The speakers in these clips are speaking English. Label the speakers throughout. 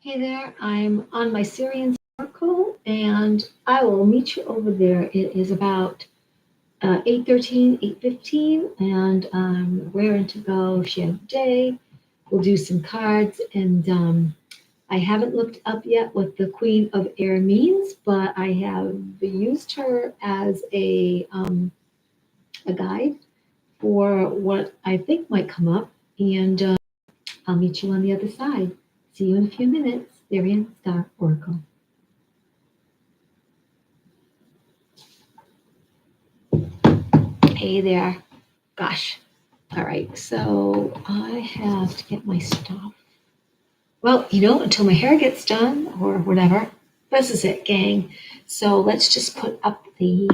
Speaker 1: Hey there, I'm on my Syrian circle and I will meet you over there. It is about 8:13, 8:15, and I'm raring to go. Share the day. We'll do some cards, and I haven't looked up yet what the Queen of Air means, but I have used her as a guide for what I think might come up, and I'll meet you on the other side. See you in a few minutes. Syrian Star Oracle. Hey there. Gosh. All right. So I have to get my stuff. Well, until my hair gets done or whatever. This is it, gang. So let's just put up the.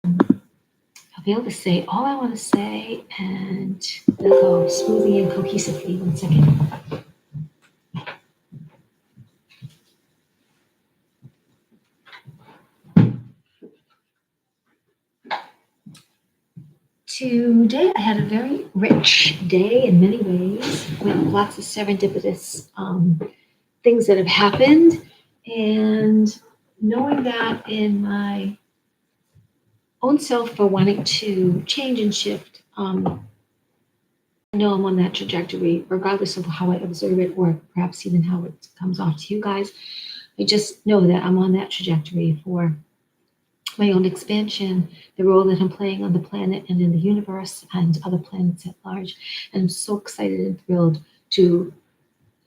Speaker 1: I'll be able to say all I want to say and it'll go smoothly and cohesively. 1 second. Today I had a very rich day in many ways with lots of serendipitous things that have happened. And knowing that in my own self for wanting to change and shift, I know I'm on that trajectory, regardless of how I observe it or perhaps even how it comes off to you guys. I just know that I'm on that trajectory for my own expansion, the role that I'm playing on the planet and in the universe and other planets at large. And I'm so excited and thrilled to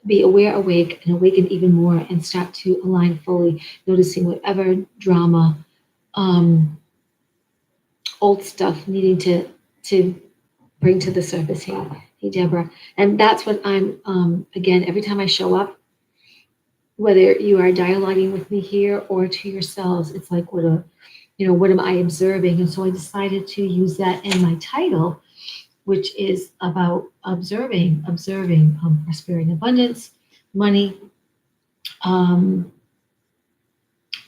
Speaker 1: be aware, awake, and awaken even more and start to align fully, noticing whatever drama, um, old stuff needing to bring to the surface. Hey, Deborah, and that's what I'm. Again, every time I show up, whether you are dialoguing with me here or to yourselves, it's like what am I observing? And so I decided to use that in my title, which is about observing prosperity and abundance, money. Um,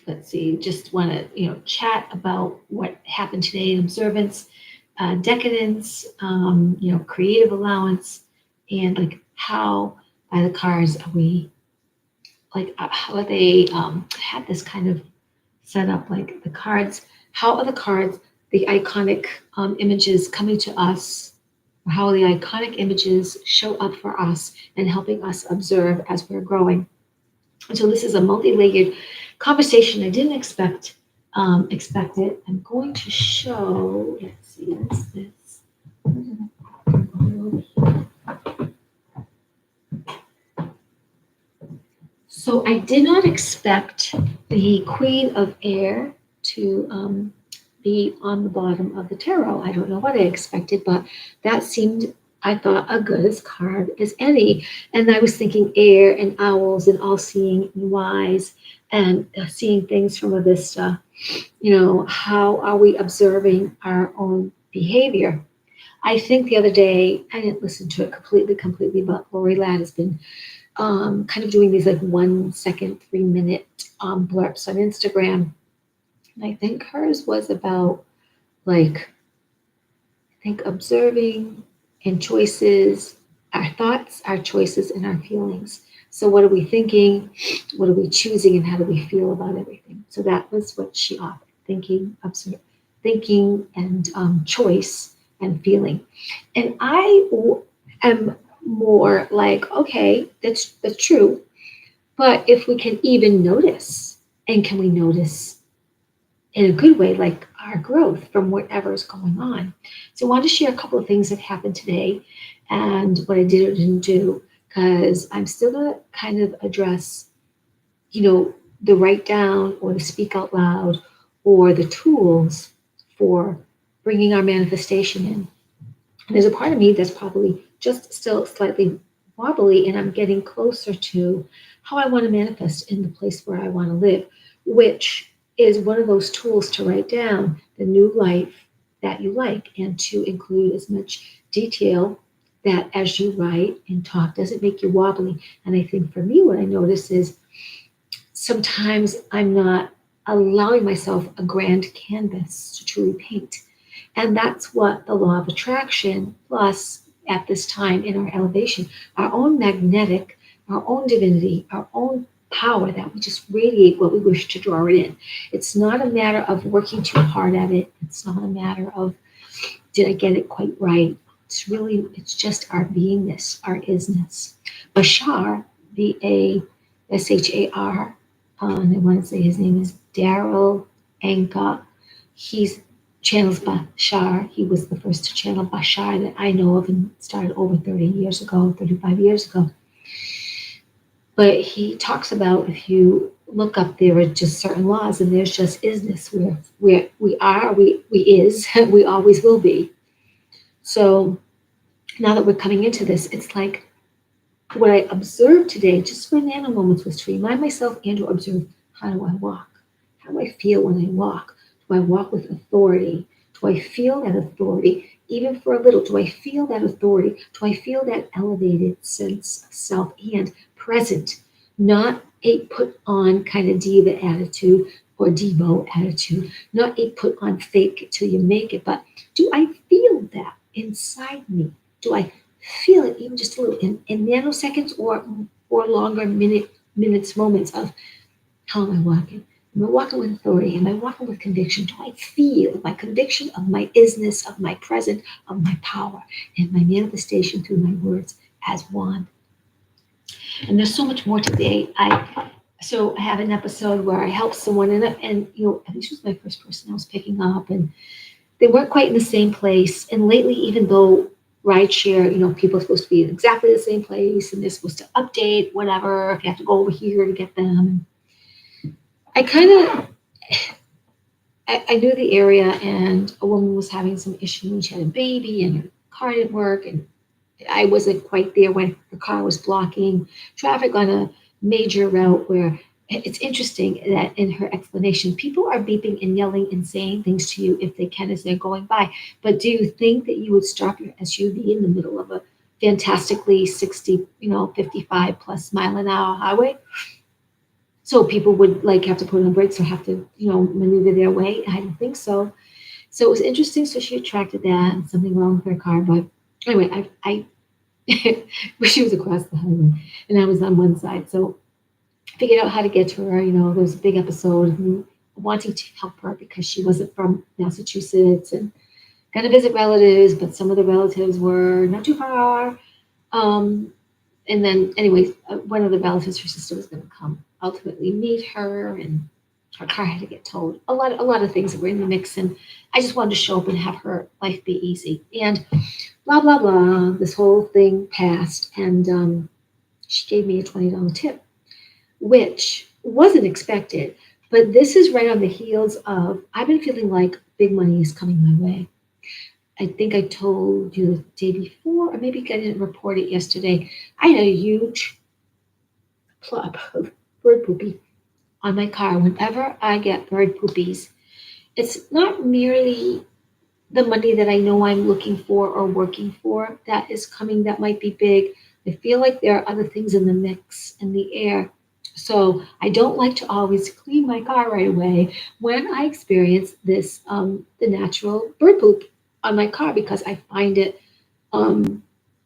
Speaker 1: let's see, just want to chat about what happened today in observance, decadence, creative allowance, and like how by the cards are we like how they had this kind of set up like the cards. How are the cards, the iconic images coming to us? How the iconic images show up for us and helping us observe as we're growing. And so this is a multi-layered conversation. I didn't expect it. I'm going to show. Let's see. What's this? So I did not expect the Queen of Air to be on the bottom of the tarot. I don't know what I expected, but that seemed, I thought, a good as card as any. And I was thinking air and owls and all seeing and wise and seeing things from a vista. How are we observing our own behavior? I think the other day, I didn't listen to it completely, but Lori Ladd has been kind of doing these like 1 second, 3 minute blurbs on Instagram. And I think hers was about like, I think observing and choices, our thoughts, our choices, and our feelings. So what are we thinking? What are we choosing? And how do we feel about everything? So that was what she offered: thinking, and choice and feeling. And am more like, okay, that's true. But if we can even notice, and can we notice in a good way, like our growth from whatever is going on? So I wanted to share a couple of things that happened today and what I did or didn't do, because I'm still going to kind of address, the write down or the speak out loud or the tools for bringing our manifestation in. And there's a part of me that's probably just still slightly wobbly, and I'm getting closer to how I want to manifest in the place where I want to live, which is one of those tools to write down the new life that you like and to include as much detail that as you write and talk doesn't make you wobbly. And I think for me, what I notice is sometimes I'm not allowing myself a grand canvas to truly paint. And that's what the law of attraction, plus at this time in our elevation, our own magnetic our own divinity, our own power that we just radiate what we wish to draw it in. It's not a matter of working too hard at it. It's not a matter of did I get it quite right. It's just our beingness, our isness. Bashar, Bashar, and I want to say his name is Daryl Anka. He's channels Bashar. He was the first to channel Bashar that I know of and started over 30 years ago, 35 years ago. But he talks about if you look up, there are just certain laws, and there's just isness where we are, we is, we always will be. So now that we're coming into this, it's like what I observed today, just for nano moments, was to remind myself and to observe, how do I walk? How do I feel when I walk? Do I walk with authority? Do I feel that authority? Even for a little, do I feel that authority? Do I feel that elevated sense of self and present? Not a put on kind of diva attitude or Devo attitude, not a put on fake it till you make it, but do I feel that inside me? Do I feel it even just a little in nanoseconds or longer minutes, moments of how am I walking? Am I walking with authority? Am I walking with conviction? Do I feel my conviction of my isness, of my present, of my power, and my manifestation through my words as one? And there's so much more today. I have an episode where I help someone, and I think she was my first person I was picking up, and they weren't quite in the same place. And lately, even though rideshare, people are supposed to be in exactly the same place, and they're supposed to update whatever if you have to go over here to get them. I kind of I knew the area, and a woman was having some issues. She had a baby, and her car didn't work, and I wasn't quite there when the car was blocking traffic on a major route where it's interesting that in her explanation, people are beeping and yelling and saying things to you if they can as they're going by. But do you think that you would stop your SUV in the middle of a fantastically 60, 55 plus mile an hour highway? So people would like have to put on brakes or have to, maneuver their way. I don't think so. So it was interesting. So she attracted that and something wrong with her car. But anyway, I she was across the highway and I was on one side. So I figured out how to get to her. There was a big episode and wanting to help her because she wasn't from Massachusetts and got to visit relatives, but some of the relatives were not too far. And then, anyways, one of the relatives, her sister, was going to come ultimately meet her, and her car had to get towed. A lot of things that were in the mix, and I just wanted to show up and have her life be easy. And blah blah blah. This whole thing passed, and she gave me a $20 tip, which wasn't expected. But this is right on the heels of I've been feeling like big money is coming my way. I think I told you the day before, or maybe I didn't report it yesterday. I had a huge plop of bird poopy on my car. Whenever I get bird poopies, it's not merely the money that I know I'm looking for or working for that is coming that might be big. I feel like there are other things in the mix, in the air. So I don't like to always clean my car right away when I experience this, the natural bird poop on my car because I find um,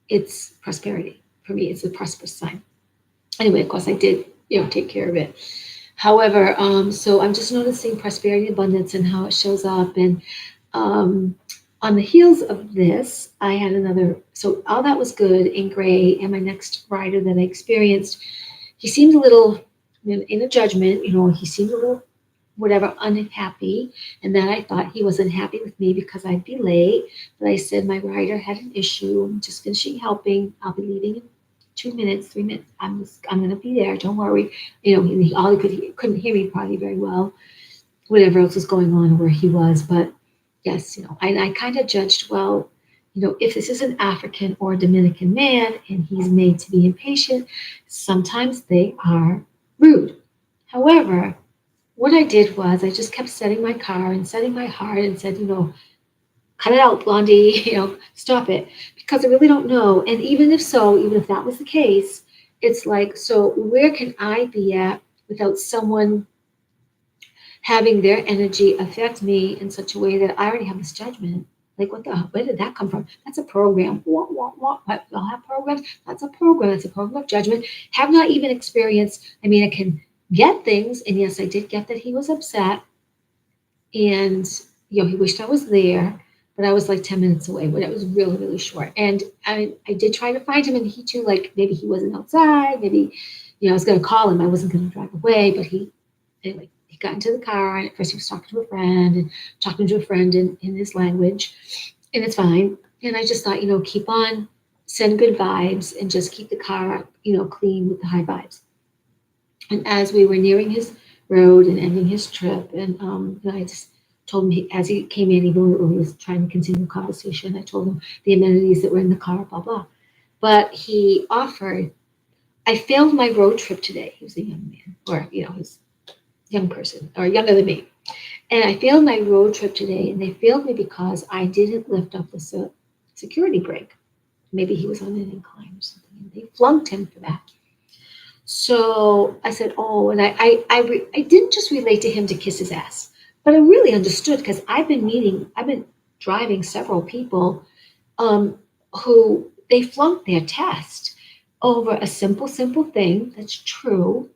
Speaker 1: it's prosperity for me. It's a prosperous sign. Anyway, of course, I did, take care of it. However, so I'm just noticing prosperity, abundance, and how it shows up. And on the heels of this, I had another. So all that was good in gray. And my next rider that I experienced, he seemed a little in a judgment. He seemed a little whatever unhappy, and then I thought he was unhappy with me because I'd be late. But I said my rider had an issue. I'm just finishing helping. I'll be leaving in 2 minutes, 3 minutes. I'm gonna be there. Don't worry. He couldn't hear me probably very well. Whatever else was going on where he was, but yes, I kind of judged. Well, if this is an African or a Dominican man and he's made to be impatient, sometimes they are rude. However, what I did was I just kept setting my car and setting my heart and said, cut it out, Blondie, stop it. Because I really don't know. And even if so, even if that was the case, it's like, so where can I be at without someone having their energy affect me in such a way that I already have this judgment? Like, where did that come from? That's a program. What? I'll have programs. That's a program. It's a program of judgment. Have not even experienced, I mean, I can get things. And yes, I did get that he was upset. And, he wished I was there. But I was like 10 minutes away, but it was really, really short. And I did try to find him, and he too, like, maybe he wasn't outside. Maybe, I was going to call him. I wasn't going to drive away, but anyway, he got into the car, and at first he was talking to a friend and talking to a friend in his language, and it's fine. And I just thought, keep on, send good vibes, and just keep the car, clean with the high vibes. And as we were nearing his road and ending his trip, and I just told him as he came in, even when he was trying to continue the conversation, I told him the amenities that were in the car, blah blah. But he offered, I failed my road trip today. He was a young man, or he's young person, or younger than me. And I failed my road trip today, and they failed me because I didn't lift up the security brake. Maybe he was on an incline or something, and they flunked him for that. So I said, oh, and I didn't just relate to him to kiss his ass, but I really understood because I've been driving several people who they flunked their test over a simple thing that's true.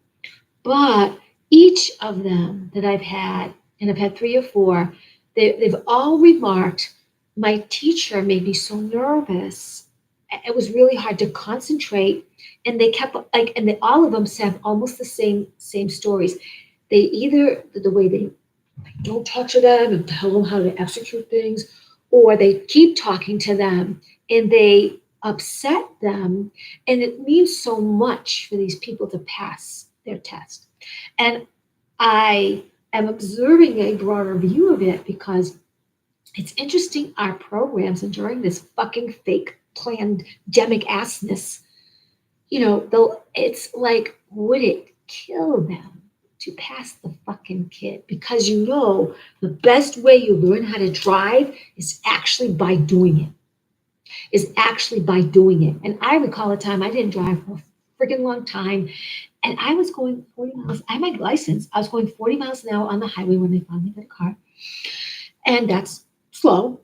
Speaker 1: But each of them that I've had, and I've had 3 or 4, they've all remarked, my teacher made me so nervous. It was really hard to concentrate. And they kept all of them said almost the same stories. They either, the way they don't talk to them and tell them how to execute things, or they keep talking to them and they upset them. And it means so much for these people to pass their test. And I am observing a broader view of it because it's interesting our programs, and during this fucking fake pandemic assness, it's like, would it kill them to pass the fucking kid? Because the best way you learn how to drive is actually by doing it. And I recall a time I didn't drive for a freaking long time, and I was going 40 miles. I had my license. I was going 40 miles an hour on the highway when they finally got a car. And that's slow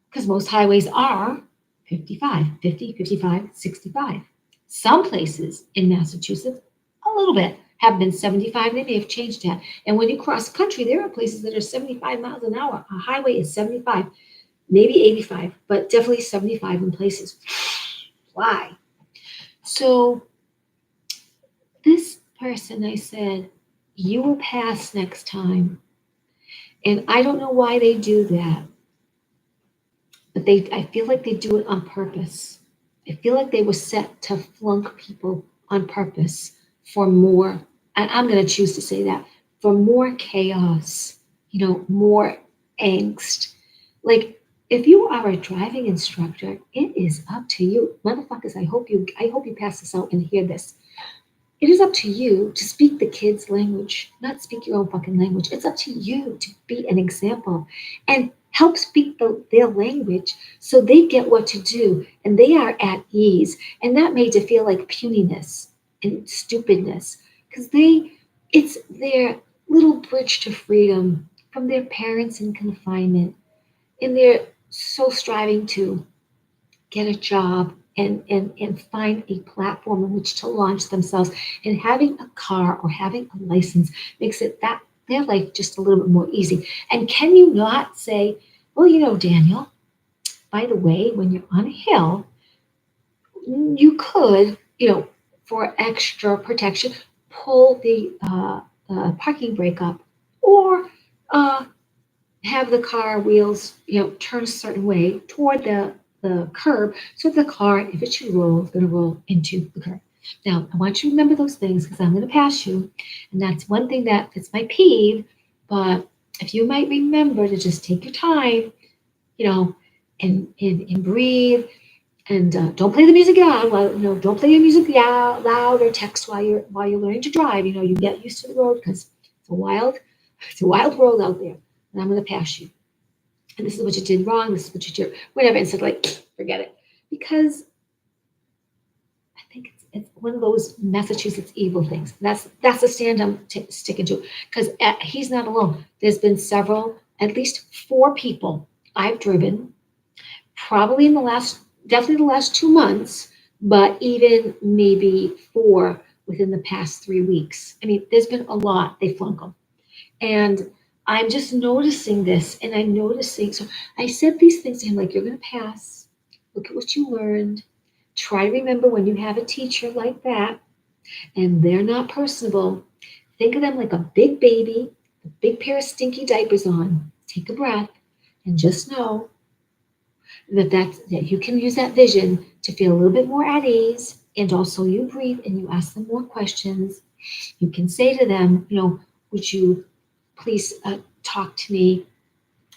Speaker 1: because most highways are 50, 55, 65. Some places in Massachusetts, a little bit, have been 75. They may have changed that. And when you cross country, there are places that are 75 miles an hour. A highway is 75, maybe 85, but definitely 75 in places. Why? So this person, I said, you will pass next time. And I don't know why they do that, but I feel like they do it on purpose. I feel like they were set to flunk people on purpose for more, and I'm going to choose to say that, for more chaos, more angst. Like, if you are a driving instructor, it is up to you. Motherfuckers, I hope you pass this out and hear this. It is up to you to speak the kids' language, not speak your own fucking language. It's up to you to be an example and help speak their language so they get what to do and they are at ease. And that made it feel like puniness and stupidness because it's their little bridge to freedom from their parents in confinement. And they're so striving to get a job and find a platform in which to launch themselves. And having a car or having a license makes it that their life just a little bit more easy. And can you not say, well, Daniel, by the way, when you're on a hill, you could, for extra protection, pull the parking brake up or have the car wheels, turn a certain way toward the curb so the car, if it should roll, is going to roll into the curb. Now, I want you to remember those things because I'm going to pass you. And that's one thing that's my peeve. But if you might remember to just take your time, and breathe. And don't play the music loud. Well, don't play your music loud or text while you're learning to drive. You get used to the road because it's a wild world out there. And I'm going to pass you. And this is what you did wrong. This is what you did, whatever. Instead of like, forget it, because I think it's one of those Massachusetts evil things. That's the stand I'm sticking to because he's not alone. There's been at least 4 people I've driven probably definitely the last 2 months, but even maybe four within the past 3 weeks. I mean, there's been a lot. They flunk them. And I'm just noticing this, and I'm noticing. So I said these things to him like, you're going to pass. Look at what you learned. Try to remember when you have a teacher like that and they're not personable, think of them like a big baby, a big pair of stinky diapers on. Take a breath and just know that you can use that vision to feel a little bit more at ease. And also you breathe and you ask them more questions. You can say to them, would you please talk to me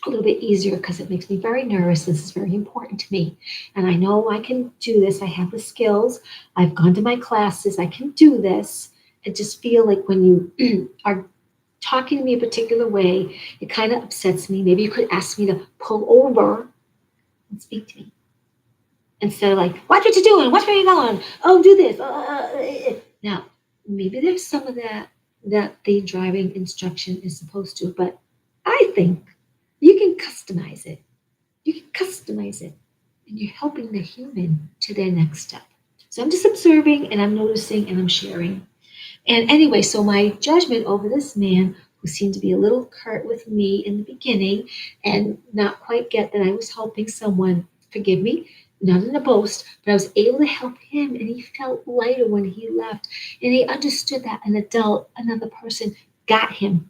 Speaker 1: a little bit easier because it makes me very nervous. This is very important to me. And I know I can do this. I have the skills. I've gone to my classes. I can do this. I just feel like when you are talking to me a particular way, it kind of upsets me. Maybe you could ask me to pull over and speak to me instead of like, watch what you're doing, watch where you're going. Oh, do this. Now, maybe there's some of that the driving instruction is supposed to, but I think you can customize it. You can customize it, and you're helping the human to their next step. So I'm just observing and I'm noticing and I'm sharing. And anyway, so my judgment over this man who seemed to be a little curt with me in the beginning and not quite get that I was helping someone, forgive me, not in a boast, but I was able to help him and he felt lighter when he left. And he understood that an adult, another person got him.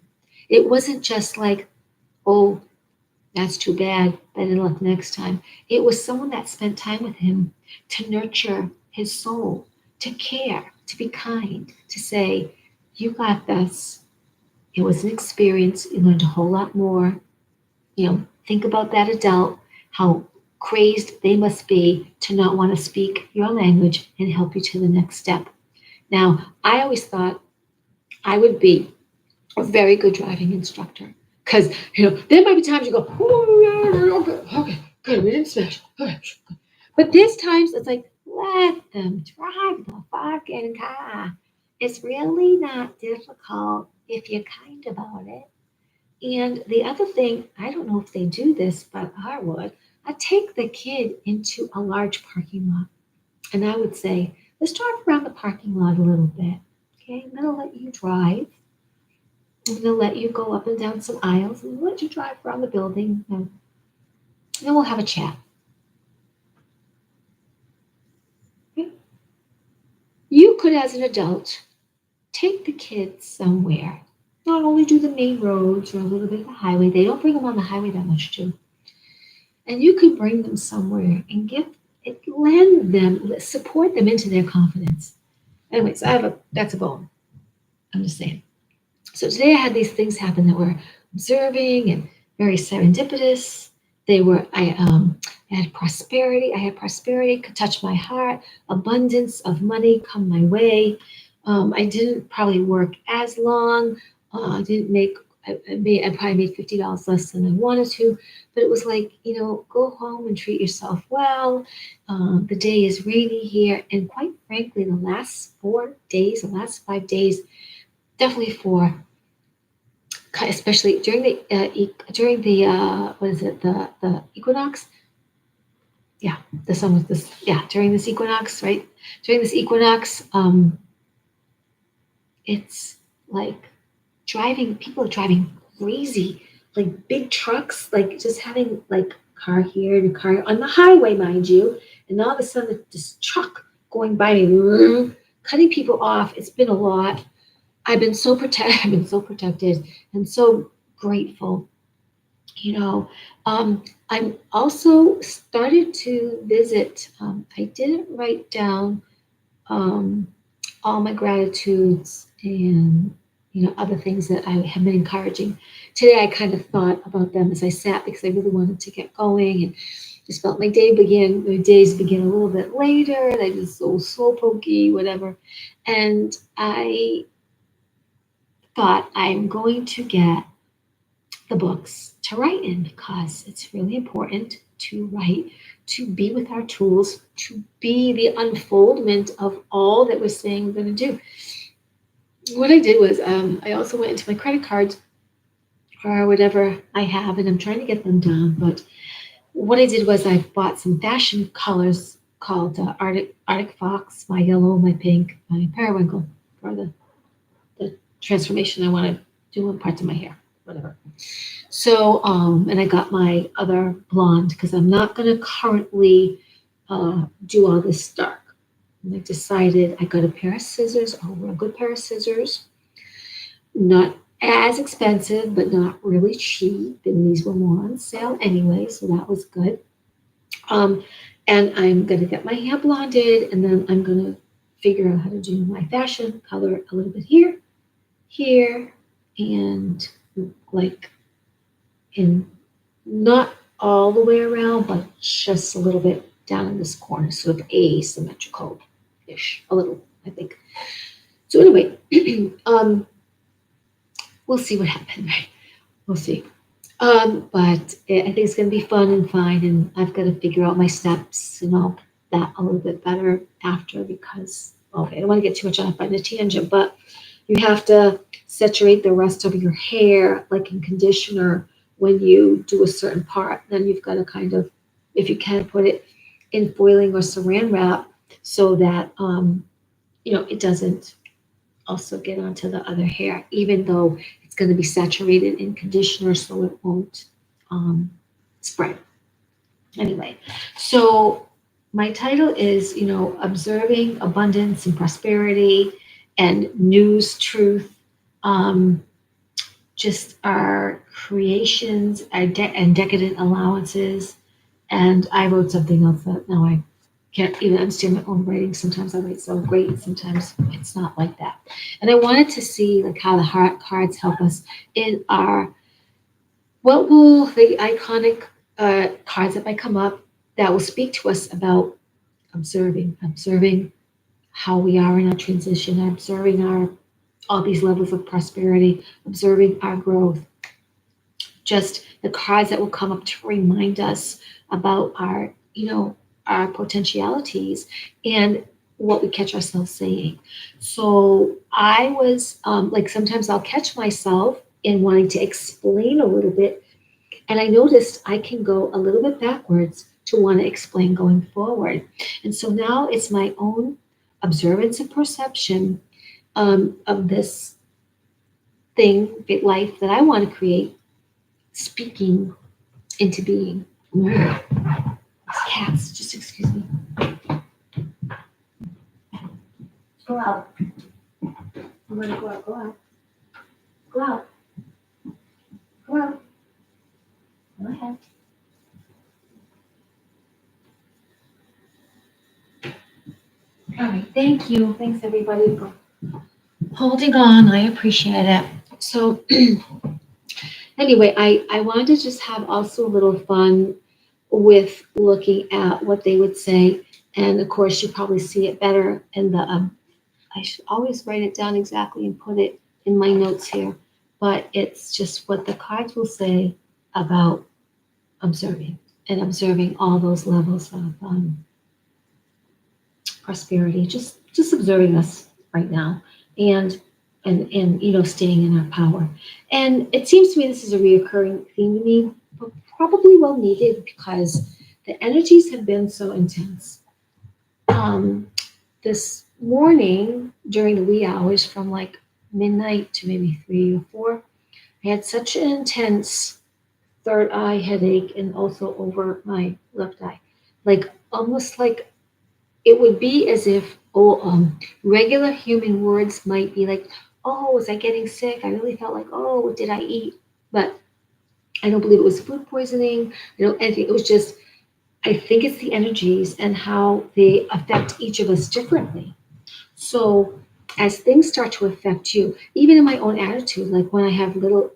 Speaker 1: It wasn't just like, oh, that's too bad. Better luck next time. It was someone that spent time with him to nurture his soul, to care, to be kind, to say, you got this. It was an experience. You learned a whole lot more. Think about that adult, how crazed they must be to not want to speak your language and help you to the next step. Now, I always thought I would be a very good driving instructor. Because, there might be times you go, oh, okay, good, we didn't smash. Okay. But there's times it's like, let them drive the fucking car. It's really not difficult if you're kind about it. And the other thing, I don't know if they do this, but I would. I take the kid into a large parking lot and I would say, let's drive around the parking lot a little bit. Okay, I'm going to let you drive. I'm going to let you go up and down some aisles and let you drive around the building. And then we'll have a chat. Okay? You could, as an adult, take the kids somewhere. Not only do the main roads or a little bit of the highway, they don't bring them on the highway that much too. And you could bring them somewhere and lend them, support them into their confidence. Anyways, that's a bone. I'm just saying. So today I had these things happen that were observing and very serendipitous. I had prosperity. I had prosperity could touch my heart. Abundance of money come my way. I didn't probably work as long. I didn't make. I probably made $50 less than I wanted to, but it was like, go home and treat yourself well. The day is rainy here, and quite frankly, the last 4 days, the last 5 days, definitely 4, especially during the what is it, the equinox. Yeah, the sun was this. Yeah, during this equinox, right? During this equinox, it's like people are driving crazy, like big trucks, like just having like car here and a car on the highway, mind you, and all of a sudden this truck going by me, cutting people off. It's been a lot. I've been so protected and so grateful. I'm also started to visit. I didn't write down all my gratitudes and other things that I have been encouraging. Today I kind of thought about them as I sat because I really wanted to get going and just felt my days begin a little bit later and I just so slow pokey, whatever. And I thought I'm going to get the books to write in because it's really important to write, to be with our tools, to be the unfoldment of all that we're saying we're going to do. What I did was I also went into my credit cards or whatever I have, and I'm trying to get them down, but what I did was I bought some fashion colors called Arctic Fox, my yellow, my pink, my periwinkle for the transformation I want to do in parts of my hair, whatever. So, and I got my other blonde because I'm not going to currently do all this dark. And I decided I got a pair of scissors, a real good pair of scissors, not as expensive, but not really cheap. And these were more on sale anyway, so that was good. Um, and I'm going to get my hair blonded, and then I'm going to figure out how to do my fashion, color a little bit here, here, and like in not all the way around, but just a little bit down in this corner, sort of asymmetrical ish, a little, I think. So anyway, we'll see what happens, right? We'll see. But I think it's going to be fun and fine, and I've got to figure out my steps and all that a little bit better after because, okay, I don't want to get too much off on a tangent, but you have to saturate the rest of your hair like in conditioner when you do a certain part. Then you've got to kind of, if you can, put it in foiling or saran wrap so that, it doesn't also get onto the other hair, even though it's going to be saturated in conditioner so it won't spread. Anyway, so my title is, Observing Abundance and Prosperity and News Truth. Um, just our creations and decadent allowances. And I wrote something else that now I can't even understand my own writing. Sometimes I write so great, and sometimes it's not like that. And I wanted to see like how the heart cards help us in our what will the iconic cards that might come up that will speak to us about observing how we are in our transition, observing our all these levels of prosperity, observing our growth. Just the cards that will come up to remind us about our potentialities and what we catch ourselves saying. So I was like, sometimes I'll catch myself in wanting to explain a little bit, and I noticed I can go a little bit backwards to want to explain going forward. And so now it's my own observance and perception of this thing, big life that I want to create, speaking into being. Cats, just excuse me. Go out. I'm gonna go out. Go out. Go out. Go out. Go ahead. All right. Thank you. Thanks everybody for holding on. I appreciate it. So anyway, I wanted to just have also a little fun with looking at what they would say. And of course, you probably see it better in the, I should always write it down exactly and put it in my notes here. But it's just what the cards will say about observing and observing all those levels of prosperity, just observing us right now and staying in our power. And it seems to me this is a reoccurring theme to me, but probably well needed because the energies have been so intense. This morning during the wee hours from like midnight to maybe 3 or 4, I had such an intense third eye headache and also over my left eye, like almost like it would be as if regular human words might be like, oh, was I getting sick? I really felt like, oh, what did I eat? But I don't believe it was food poisoning. I don't anything. It was just, I think it's the energies and how they affect each of us differently. So as things start to affect you, even in my own attitude, like when I have little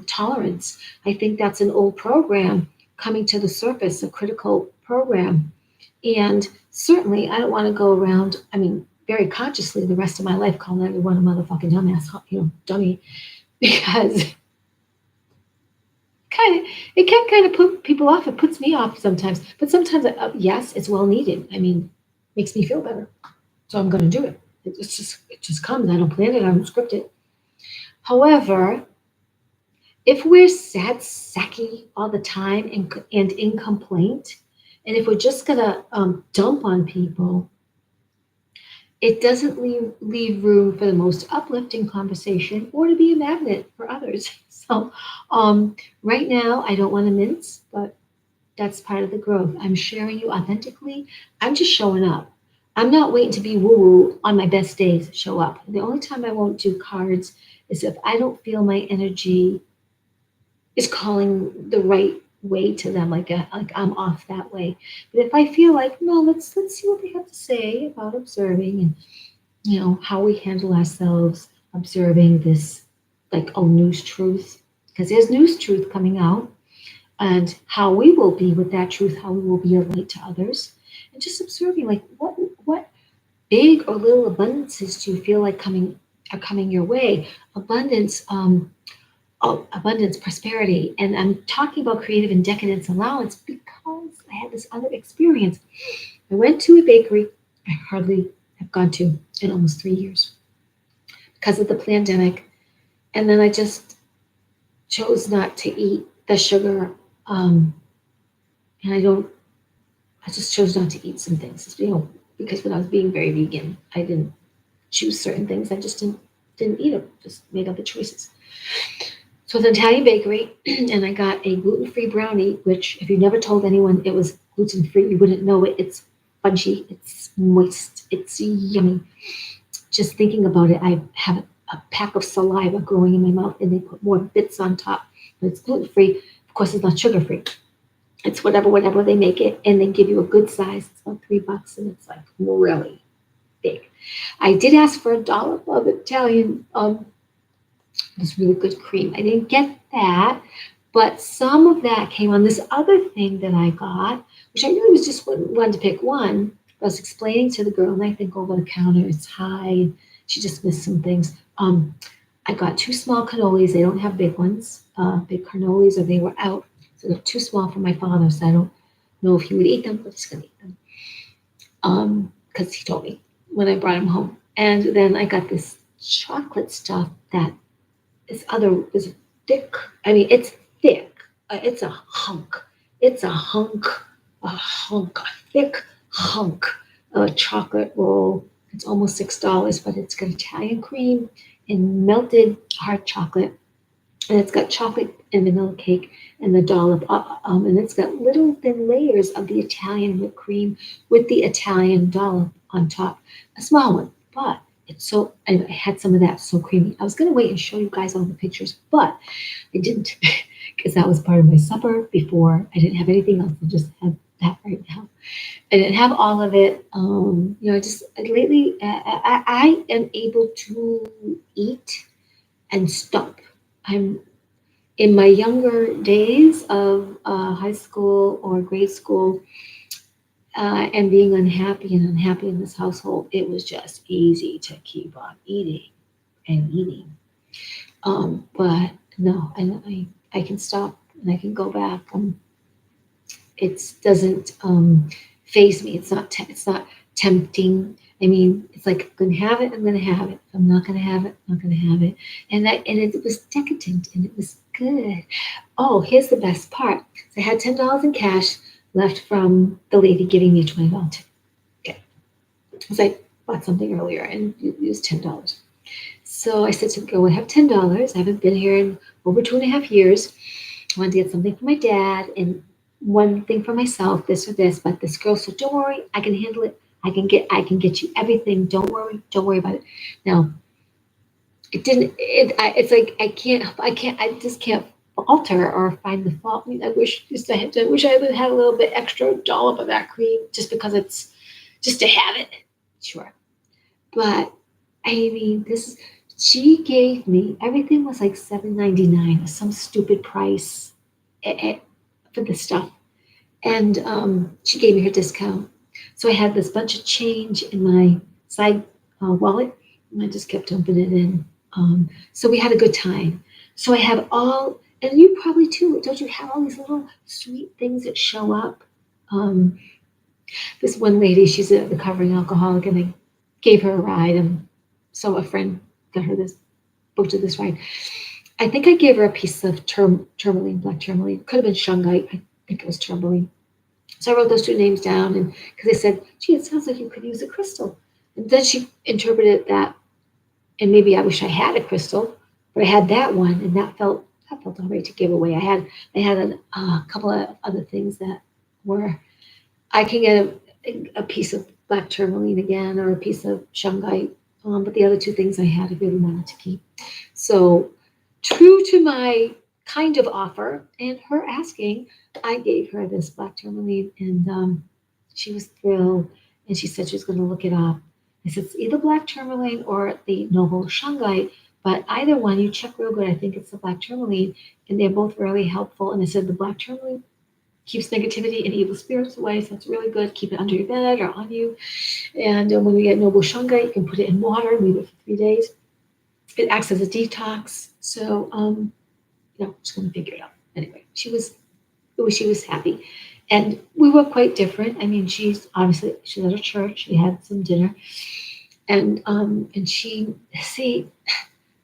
Speaker 1: tolerance, I think that's an old program coming to the surface, a critical program. And certainly, I don't want to go around, I mean, very consciously the rest of my life calling everyone a motherfucking dumbass, dummy, because it can kind of put people off. It puts me off sometimes, but sometimes, yes, it's well needed. I mean, makes me feel better, so I'm going to do it. It just comes. I don't plan it. I don't script it. However, If we're sad, sacky all the time and in complaint, and if we're just gonna dump on people, it doesn't leave room for the most uplifting conversation or to be a magnet for others. So, right now, I don't want to mince, but that's part of the growth. I'm sharing you authentically. I'm just showing up. I'm not waiting to be woo woo on my best days to show up. The only time I won't do cards is if I don't feel my energy is calling the right way to them, like I'm off that way. But if I feel like no, let's see what they have to say about observing and how we handle ourselves, observing this like news truth, because there's news truth coming out, and how we will be with that truth, how we will be a light to others, and just observing like what big or little abundances do you feel like coming your way. Abundance, abundance, prosperity. And I'm talking about creative and decadence allowance because I had this other experience. I went to a bakery I hardly have gone to in almost 3 years because of the pandemic. And then I just chose not to eat the sugar. Um, and I just chose not to eat some things, because when I was being very vegan, I didn't choose certain things. I just didn't eat them, just made other choices. So it's an Italian bakery, and I got a gluten-free brownie, which if you never told anyone it was gluten-free, you wouldn't know it. It's spongy, it's moist, it's yummy. Just thinking about it, I have a pack of saliva growing in my mouth, and they put more bits on top. But it's gluten-free. Of course, it's not sugar-free. It's whatever they make it, and they give you a good size. It's about $3, and it's like really big. I did ask for a dollop of Italian this really good cream. I didn't get that, but some of that came on this other thing that I got, which I really was just wanted to pick one. I was explaining to the girl, and I think over the counter it's high. She just missed some things. I got two small cannolis. They don't have big ones, big cannolis, or they were out. So they're too small for my father, so I don't know if he would eat them, but he's gonna eat them. Because he told me when I brought him home. And then I got this chocolate stuff that is thick. I mean, it's thick. It's a hunk. It's a thick hunk of a chocolate roll. It's almost $6, but it's got Italian cream and melted hard chocolate, and it's got chocolate and vanilla cake and the dollop, and it's got little thin layers of the Italian whipped cream with the Italian dollop on top. A small one, but it's so. I had some of that, so creamy. I was gonna wait and show you guys all the pictures, but I didn't because that was part of my supper before. I didn't have anything else. I just had that right now. I didn't have all of it. Just lately, I am able to eat and stop. I'm in my younger days of high school or grade school, and being unhappy in this household, it was just easy to keep on eating and eating. But no, I can stop and I can go back. It doesn't phase me. It's not tempting. I mean, it's like I'm gonna have it. I'm gonna have it. I'm not gonna have it. I'm not gonna have it. And it was decadent and it was good. Oh, here's the best part. So I had $10 in cash left from the lady giving me a $20 tip. Okay, because I bought something earlier and used $10. So I said to the girl, "I have $10. I haven't been here in over 2.5 years. I wanted to get something for my dad and one thing for myself, this or this." But this girl said, "Don't worry, I can handle it. I can get you everything. Don't worry about it." Now, it didn't. It's like I just can't falter or find the fault. I mean, I wish I had a little bit extra dollop of that cream just because it's just to have it. Sure, but I mean, she gave me everything was like $7.99 or some stupid price eh, eh, for the stuff, and she gave me her discount. So I had this bunch of change in my side wallet, and I just kept dumping it in. So we had a good time. So I have all, and you probably too. Don't you have all these little sweet things that show up? Um, this one lady, she's a recovering alcoholic, and I gave her a ride, and so a friend got her this booked her this ride. I think I gave her a piece of tourmaline, black tourmaline. Could have been shungite. I think it was tourmaline. So I wrote those two names down, and because I said, "Gee, it sounds like you could use a crystal." And then she interpreted that, and maybe I wish I had a crystal, but I had that one, and that felt all right to give away. I had a couple of other things that were I can get a piece of black tourmaline again or a piece of shungite, but the other two things I had I really wanted to keep. So true to my kind of offer and her asking, I gave her this black tourmaline, and she was thrilled. And she said she was going to look it up. I said it's either black tourmaline or the noble shungite, but either one you check real good. I think it's the black tourmaline, and they're both really helpful. And I said the black tourmaline keeps negativity and evil spirits away, so it's really good. Keep it under your bed or on you. And when you get noble shungite, you can put it in water and leave it for 3 days. It acts as a detox. So just gonna figure it out. Anyway, she was happy. And we were quite different. I mean, she's at a church, she had some dinner, and she see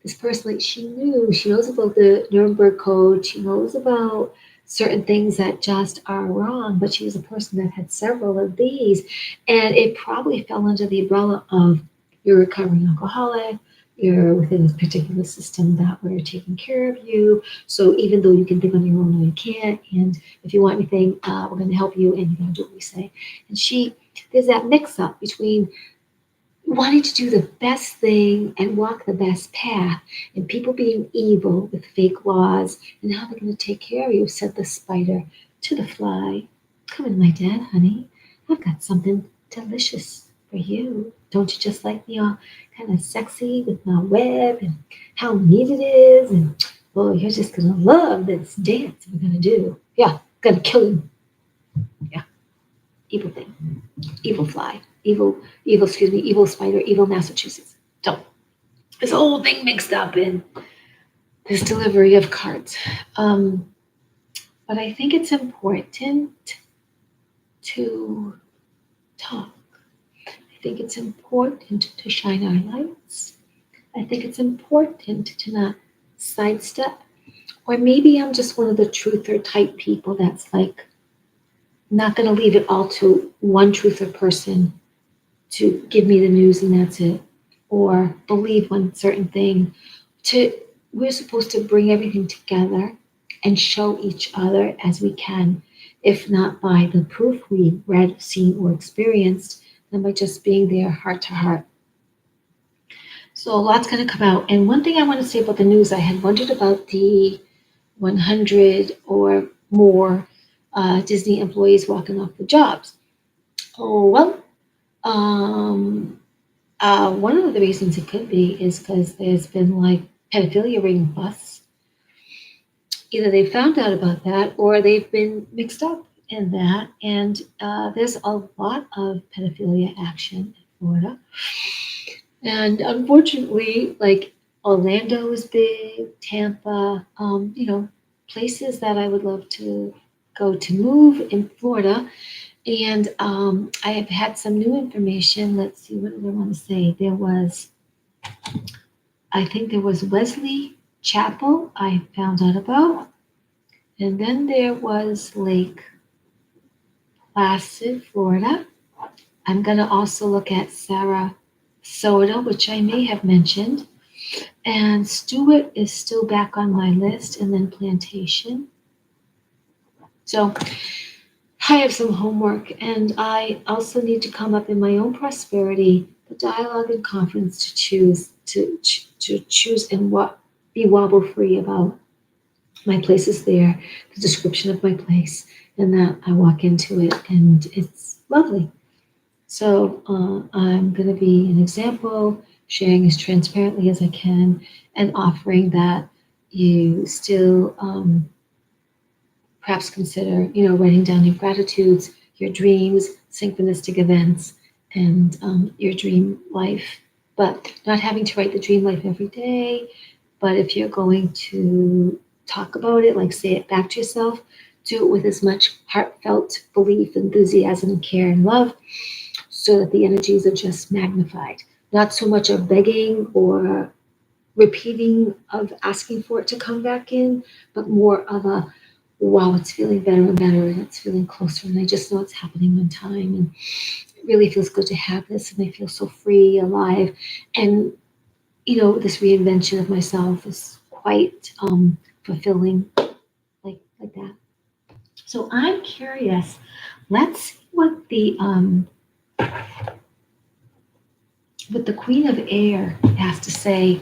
Speaker 1: this person, like, she knows about the Nuremberg Code, she knows about certain things that just are wrong, but she was a person that had several of these, and it probably fell under the umbrella of you're a recovering alcoholic, you're within this particular system that we're taking care of you. So even though you can think on your own, no, you can't. And if you want anything, we're going to help you, and you're going to do what we say. And there's that mix up between wanting to do the best thing and walk the best path, and people being evil with fake laws, and how they're going to take care of you, said the spider to the fly. Come in, my den, honey. I've got something delicious for you. Don't you just like me all kind of sexy with my web and how neat it is? And well, you're just going to love this dance we're going to do. Yeah, going to kill him. Yeah, evil thing. Evil fly, evil spider, evil Massachusetts. Don't. This whole thing mixed up in this delivery of cards. But I think it's important to talk. I think it's important to shine our lights. I think it's important to not sidestep. Or maybe I'm just one of the truther type people that's like not going to leave it all to one truther person to give me the news and that's it, or believe one certain thing. We're supposed to bring everything together and show each other as we can, if not by the proof we read, seen, or experienced, then by just being there heart to heart. So a lot's going to come out. And one thing I want to say about the news, I had wondered about the 100 or more Disney employees walking off the jobs. Oh, well, one of the reasons it could be is because there's been like pedophilia ring busts. Either they found out about that or they've been mixed up in that. And there's a lot of pedophilia action in Florida. And unfortunately, like Orlando is big, Tampa, places that I would love to go to move in Florida. And I have had some new information. Let's see, what do I want to say? I think there was Wesley Chapel I found out about. And then there was Lake Placid, Florida. I'm going to also look at Sarasota, which I may have mentioned. And Stewart is still back on my list, and then Plantation. So I have some homework, and I also need to come up in my own prosperity, the dialogue and confidence to choose and be wobble free about my place is there, the description of my place, and that I walk into it, and it's lovely. So I'm going to be an example, sharing as transparently as I can, and offering that you still perhaps consider, writing down your gratitudes, your dreams, synchronistic events, and your dream life. But not having to write the dream life every day. But if you're going to talk about it, like say it back to yourself, do it with as much heartfelt belief, enthusiasm, care, and love, so that the energies are just magnified. Not so much of begging or repeating of asking for it to come back in, but more of a wow, it's feeling better and better, and it's feeling closer, and I just know it's happening on time, and it really feels good to have this, and I feel so free, alive, and this reinvention of myself is quite fulfilling, like that. So I'm curious. Let's see what the Queen of Air has to say,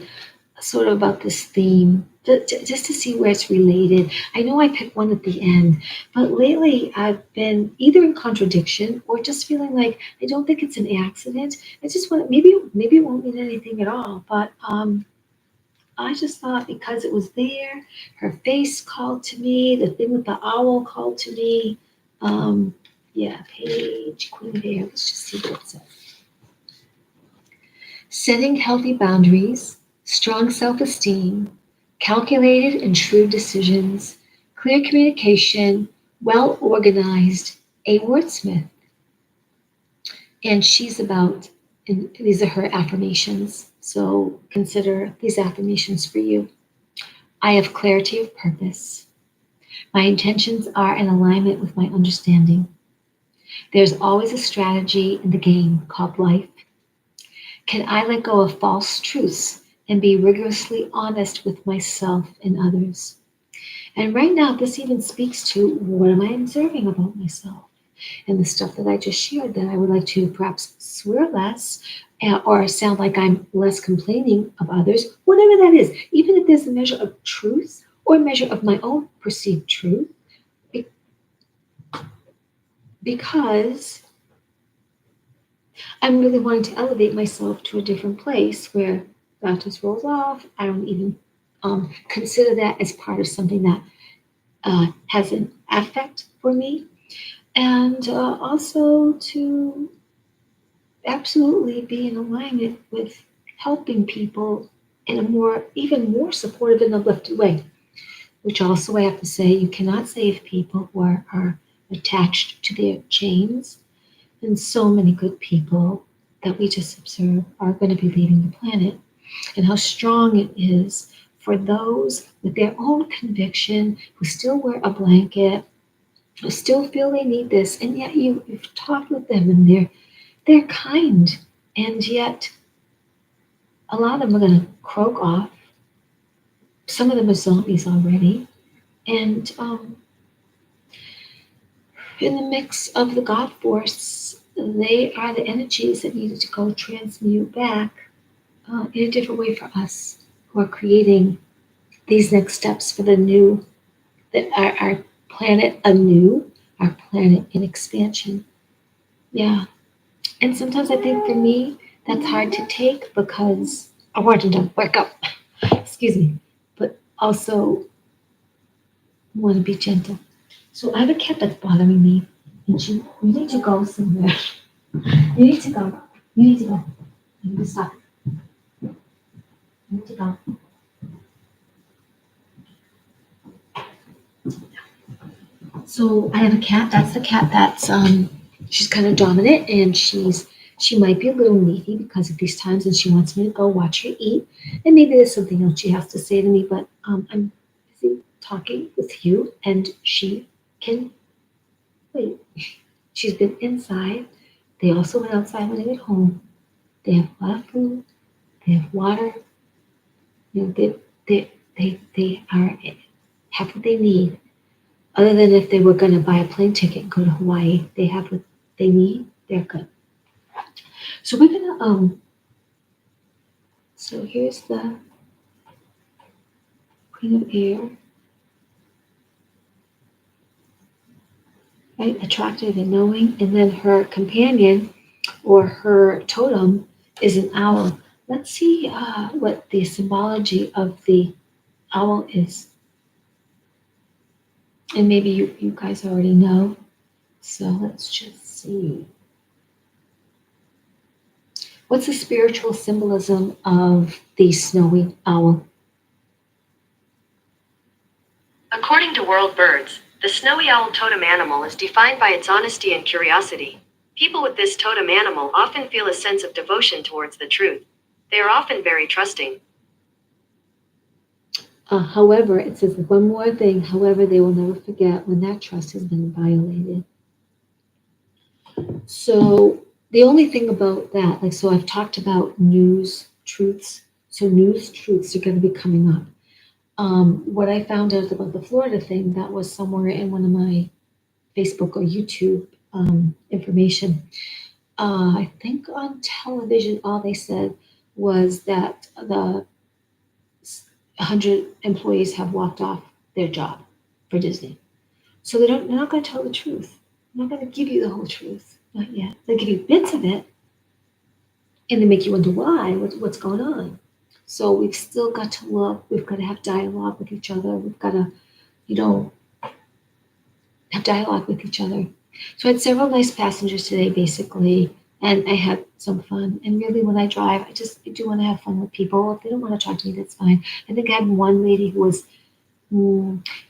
Speaker 1: sort of about this theme, just to see where it's related. I know I picked one at the end, but lately I've been either in contradiction or just feeling like I don't think it's an accident. I just want maybe it won't mean anything at all, but I just thought because it was there, her face called to me, the thing with the owl called to me. Um, yeah, page Queen of Air. Let's just see what it says. Setting healthy boundaries, strong self esteem, calculated and shrewd decisions, clear communication, well organized, a wordsmith. And she's about, and these are her affirmations. So consider these affirmations for you. I have clarity of purpose. My intentions are in alignment with my understanding. There's always a strategy in the game called life. Can I let go of false truths and be rigorously honest with myself and others? And right now, this even speaks to what am I observing about myself? And the stuff that I just shared that I would like to perhaps swear less or sound like I'm less complaining of others, whatever that is, even if there's a measure of truth or a measure of my own perceived truth, because I'm really wanting to elevate myself to a different place where that just rolls off. I don't even consider that as part of something that has an affect for me. And also to absolutely be in alignment with helping people in a even more supportive and uplifted way. Which also I have to say, you cannot save people who are attached to their chains. And so many good people that we just observe are going to be leaving the planet. And how strong it is for those with their own conviction who still wear a blanket, who still feel they need this, and yet you've talked with them and they're kind, and yet a lot of them are going to croak off. Some of them are zombies already, and in the mix of the God force, they are the energies that needed to go transmute back in a different way for us who are creating these next steps for the new, that our planet anew, our planet in expansion. Yeah. And sometimes I think for me, that's hard to take because I want to wake up, excuse me, but also want to be gentle. So I have a cat that's bothering me, and you need to go somewhere. You need to go. You need to go. You need to stop. You need to go. So I have a cat. That's the cat that's she's kind of dominant, and she might be a little needy because of these times, and she wants me to go watch her eat. And maybe there's something else she has to say to me, but I'm busy talking with you, and she can wait. She's been inside. They also went outside when they get home. They have a lot of food. They have water. They are have what they need. Other than if they were going to buy a plane ticket and go to Hawaii, they have what they need. They're good. So we're gonna So here's the Queen of Air, right? Attractive and knowing, and then her companion or her totem is an owl. Let's see what the symbology of the owl is. And maybe you guys already know. So let's just see. What's the spiritual symbolism of the snowy owl?
Speaker 2: According to World Birds, the snowy owl totem animal is defined by its honesty and curiosity. People with this totem animal often feel a sense of devotion towards the truth. They are often very trusting.
Speaker 1: However, it says one more thing, however, they will never forget when that trust has been violated. So the only thing about that, like, so I've talked about news truths. So news truths are going to be coming up. What I found out about the Florida thing, that was somewhere in one of my Facebook or YouTube information. I think on television, all they said was that the 100 employees have walked off their job for Disney. So they're not going to tell the truth. They're not going to give you the whole truth. Not yet. They'll give you bits of it and they make you wonder why, what's going on. So we've still got to look. We've got to have dialogue with each other. We've got to, you know, have dialogue with each other. So I had several nice passengers today, basically, and I had some fun. And really, when I drive, I do want to have fun with people. If they don't want to talk to me, that's fine. I think I had one lady who was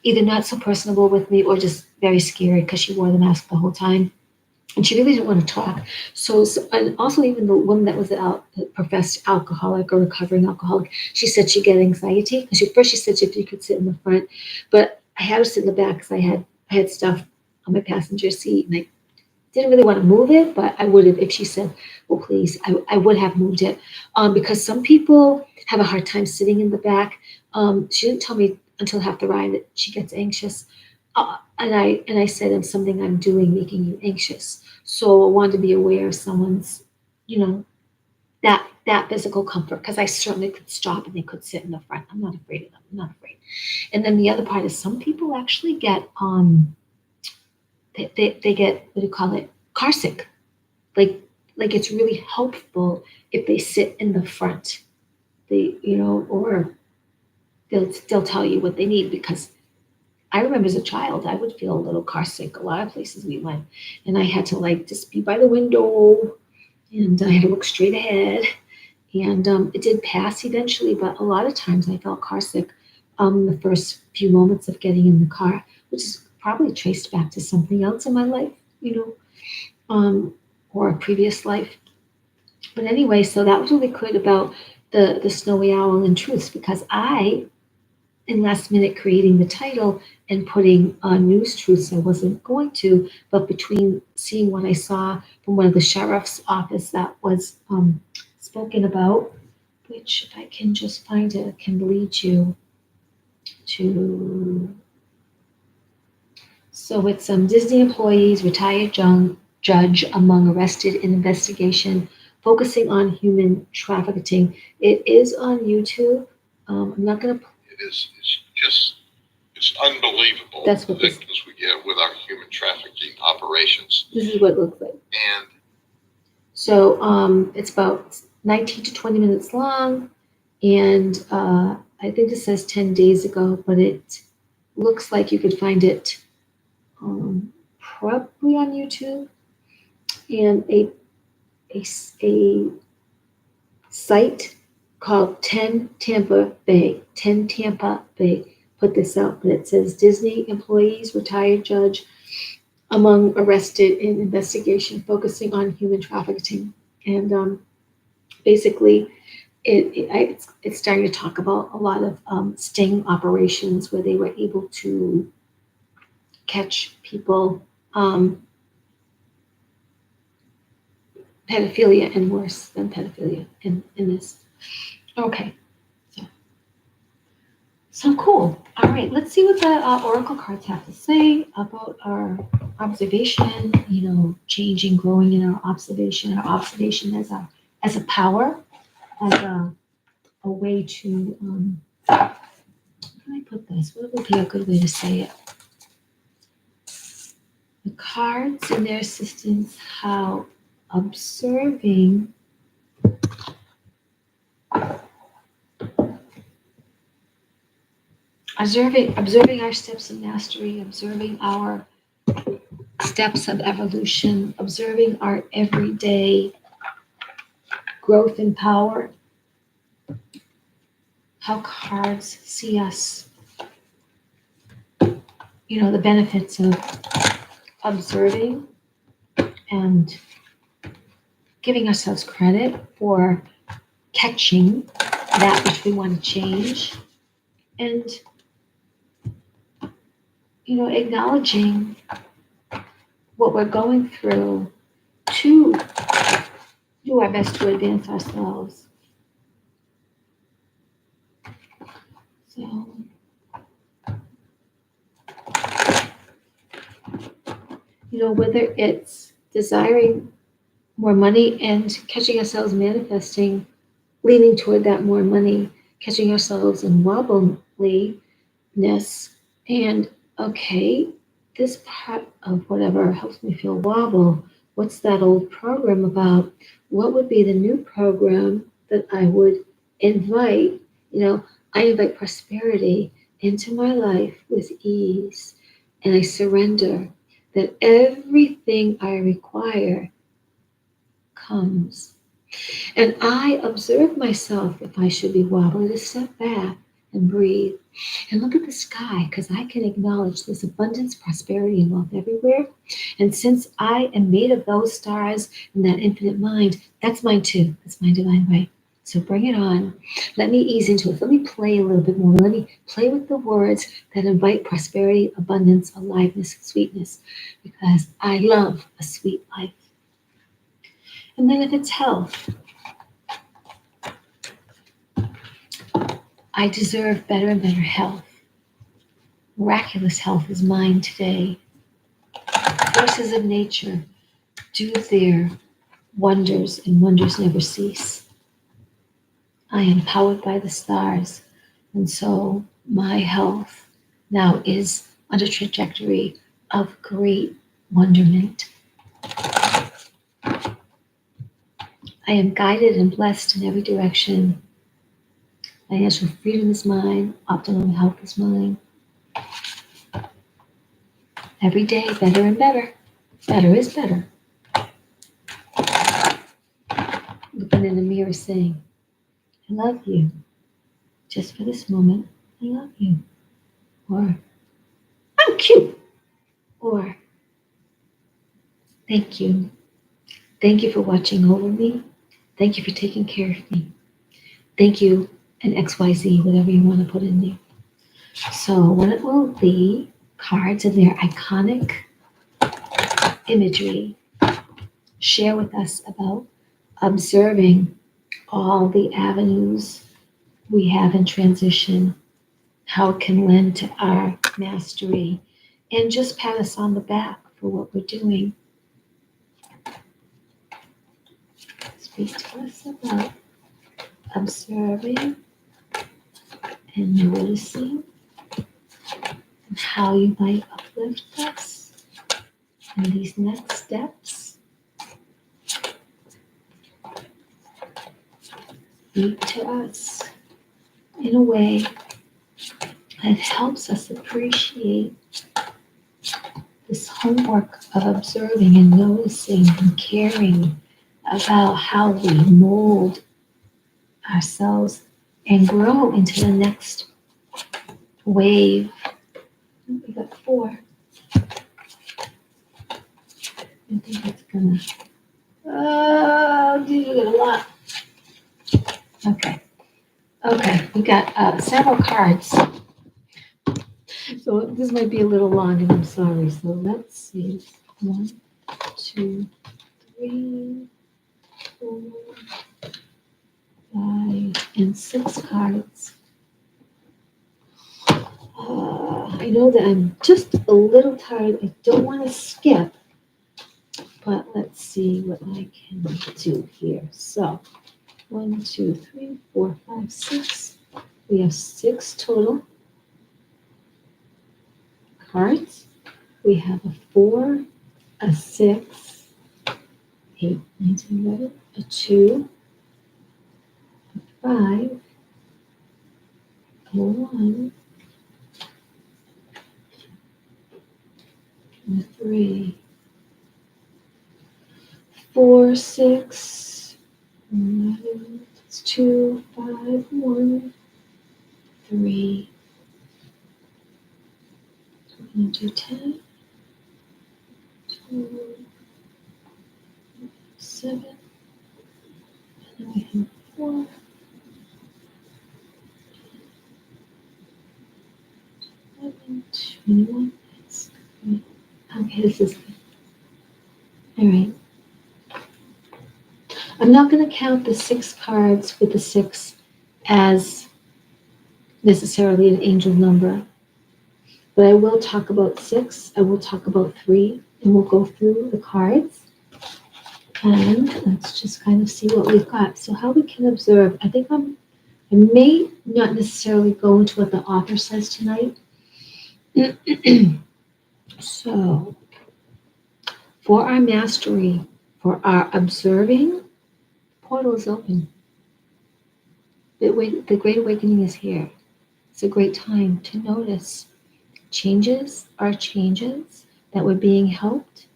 Speaker 1: either not so personable with me or just very scared because she wore the mask the whole time. And she really didn't want to talk. And also even the woman that was a professed alcoholic or recovering alcoholic, she said she get anxiety. Because first she said if you could sit in the front, but I had her sit in the back because I had stuff on my passenger seat and I didn't really want to move it, but I would have if she said, "Well, please," I would have moved it because some people have a hard time sitting in the back. She didn't tell me until half the ride that she gets anxious. And I said, "It's something I'm doing making you anxious." So I wanted to be aware of someone's, you know, that physical comfort because I certainly could stop and they could sit in the front. I'm not afraid of them. I'm not afraid. And then the other part is some people actually get they get what do you call it, car sick. Like like it's really helpful if they sit in the front. Or they'll tell you what they need because I remember as a child, I would feel a little car sick a lot of places we went. And I had to like just be by the window and I had to look straight ahead. And it did pass eventually, but a lot of times I felt car sick the first few moments of getting in the car, which is probably traced back to something else in my life, or a previous life. But anyway, so that was really good about the snowy owl and truths because in last minute creating the title and putting news truths I wasn't going to, but between seeing what I saw from one of the sheriff's office that was spoken about, which if I can just find it, can lead you to. So it's Disney employees, retired judge among arrested in investigation focusing on human trafficking. It is on YouTube. I'm not going to.
Speaker 3: It is. It's unbelievable
Speaker 1: That's what
Speaker 3: the
Speaker 1: this.
Speaker 3: victims we get with our human trafficking operations.
Speaker 1: This is what it looks like.
Speaker 3: And
Speaker 1: So it's about 19 to 20 minutes long, and I think it says 10 days ago, but it looks like you could find it probably on YouTube and a site called 10 Tampa Bay. 10 Tampa Bay put this out, but it says Disney employees, retired judge among arrested in investigation focusing on human trafficking. And basically, it's starting to talk about a lot of sting operations where they were able to catch people, pedophilia and worse than pedophilia in this. Okay, so cool. All right, let's see what the oracle cards have to say about our observation. Changing, growing in our observation. Our observation as a power, as a way to. How can I put this? What would be a good way to say it? The cards and their assistance, how observing our steps of mastery, observing our steps of evolution, observing our everyday growth and power, how cards see us, the benefits of observing and giving ourselves credit for catching that which we want to change, And, acknowledging what we're going through to do our best to advance ourselves. So, whether it's desiring more money and catching ourselves manifesting, leaning toward that more money, catching ourselves in wobbliness, and okay, this part of whatever helps me feel wobble. What's that old program about? What would be the new program that I would invite? I invite prosperity into my life with ease, and I surrender that everything I require comes. And I observe myself if I should be wobbly to step back and breathe and look at the sky because I can acknowledge there's abundance, prosperity, and wealth everywhere. And since I am made of those stars and that infinite mind, that's mine too. That's my divine right. So bring it on. Let me ease into it. Let me play a little bit more. Let me play with the words that invite prosperity, abundance, aliveness, and sweetness because I love a sweet life. And then if it's health, I deserve better and better health. Miraculous health is mine today. Forces of nature do their wonders, and wonders never cease. I am powered by the stars, and so my health now is on a trajectory of great wonderment. I am guided and blessed in every direction. Financial freedom is mine. Optimum health is mine. Every day, better and better. Better is better. Looking in the mirror saying, I love you. Just for this moment, I love you. Or, I'm cute. Or, thank you. Thank you for watching over me. Thank you for taking care of me. Thank you, and XYZ, whatever you want to put in there. So, what it will be, cards and their iconic imagery, share with us about observing all the avenues we have in transition, how it can lend to our mastery, and just pat us on the back for what we're doing. Speak to us about observing and noticing and how you might uplift us in these next steps. Speak to us in a way that helps us appreciate this homework of observing and noticing and caring about how we mold ourselves and grow into the next wave. We got 4. I think it's gonna. Oh, geez, we got a lot. Okay, we got several cards. So this might be a little long, and I'm sorry. So let's see. 1, 2, 3, 4, 5, and 6 cards. I know that I'm just a little tired. I don't want to skip, but let's see what I can do here. So 1, 2, 3, 4, 5, 6. We have 6 total cards. We have a 4, a 6, 8, 9, 10, 11, a 2, a 5, a 1, and a 3. 4, 6, 11, it's 2, 5, 1, 3. So we're going to do 10, 2, 7, and then we have 4, 21. Okay, this is good. All right. I'm not going to count the 6 cards with the 6 as necessarily an angel number, but I will talk about 6. I will talk about 3, and we'll go through the cards. And let's just kind of see what we've got. So how we can observe. I may not necessarily go into what the author says tonight. So for our mastery, for our observing, portal is open. The Great Awakening is here. It's a great time to notice changes are changes, that we're being helped,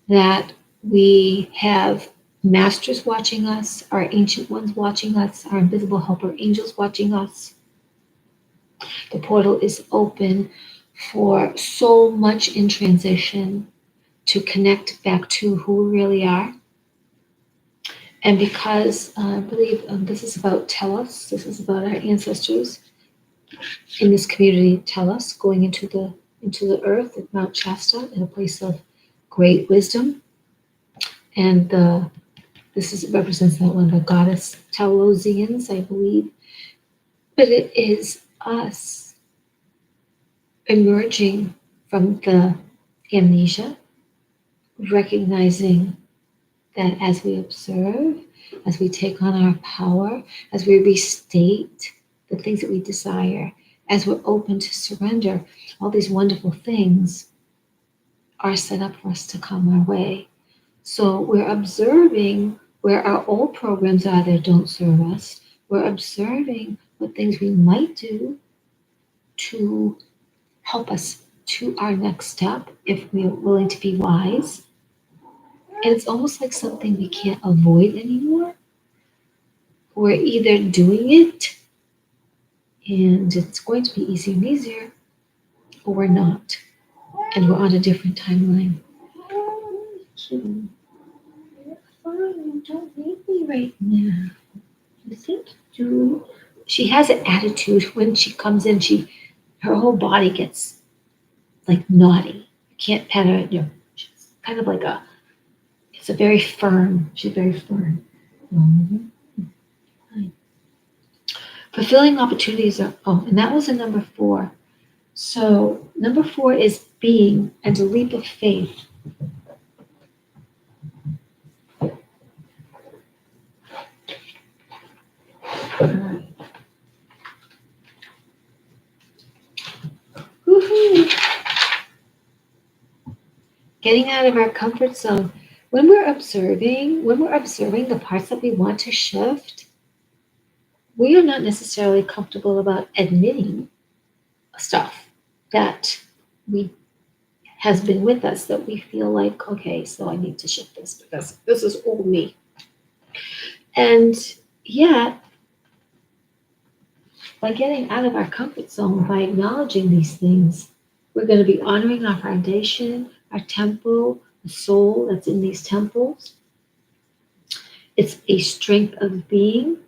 Speaker 1: that we have masters watching us, our ancient ones watching us, our invisible helper angels watching us. The portal is open for so much in transition to connect back to who we really are. And because I believe this is about Telos, this is about our ancestors in this community, Telos, going into the earth at Mount Shasta in a place of great wisdom. And represents that one, the goddess Telosians, I believe. But it is us emerging from the amnesia, recognizing that as we observe, as we take on our power, as we restate the things that we desire, as we're open to surrender, all these wonderful things are set up for us to come our way. So we're observing where our old programs are that don't serve us. We're observing what things we might do to help us to our next step if we're willing to be wise. And it's almost like something we can't avoid anymore. We're either doing it and it's going to be easier and easier, or we're not. And we're on a different timeline. Fine, don't make me right now. You think you she has an attitude when she comes in, her whole body gets like naughty. You can't pet her, she's kind of like she's very firm. Mm-hmm. Fulfilling opportunities and that was a number 4. So number 4 is being and a leap of faith. Woohoo! Getting out of our comfort zone. When we're observing the parts that we want to shift, we are not necessarily comfortable about admitting stuff that has been with us that we feel like, okay, so I need to shift this because this is old me. And yet, by getting out of our comfort zone, by acknowledging these things, we're going to be honoring our foundation, our temple, the soul that's in these temples. It's a strength of being,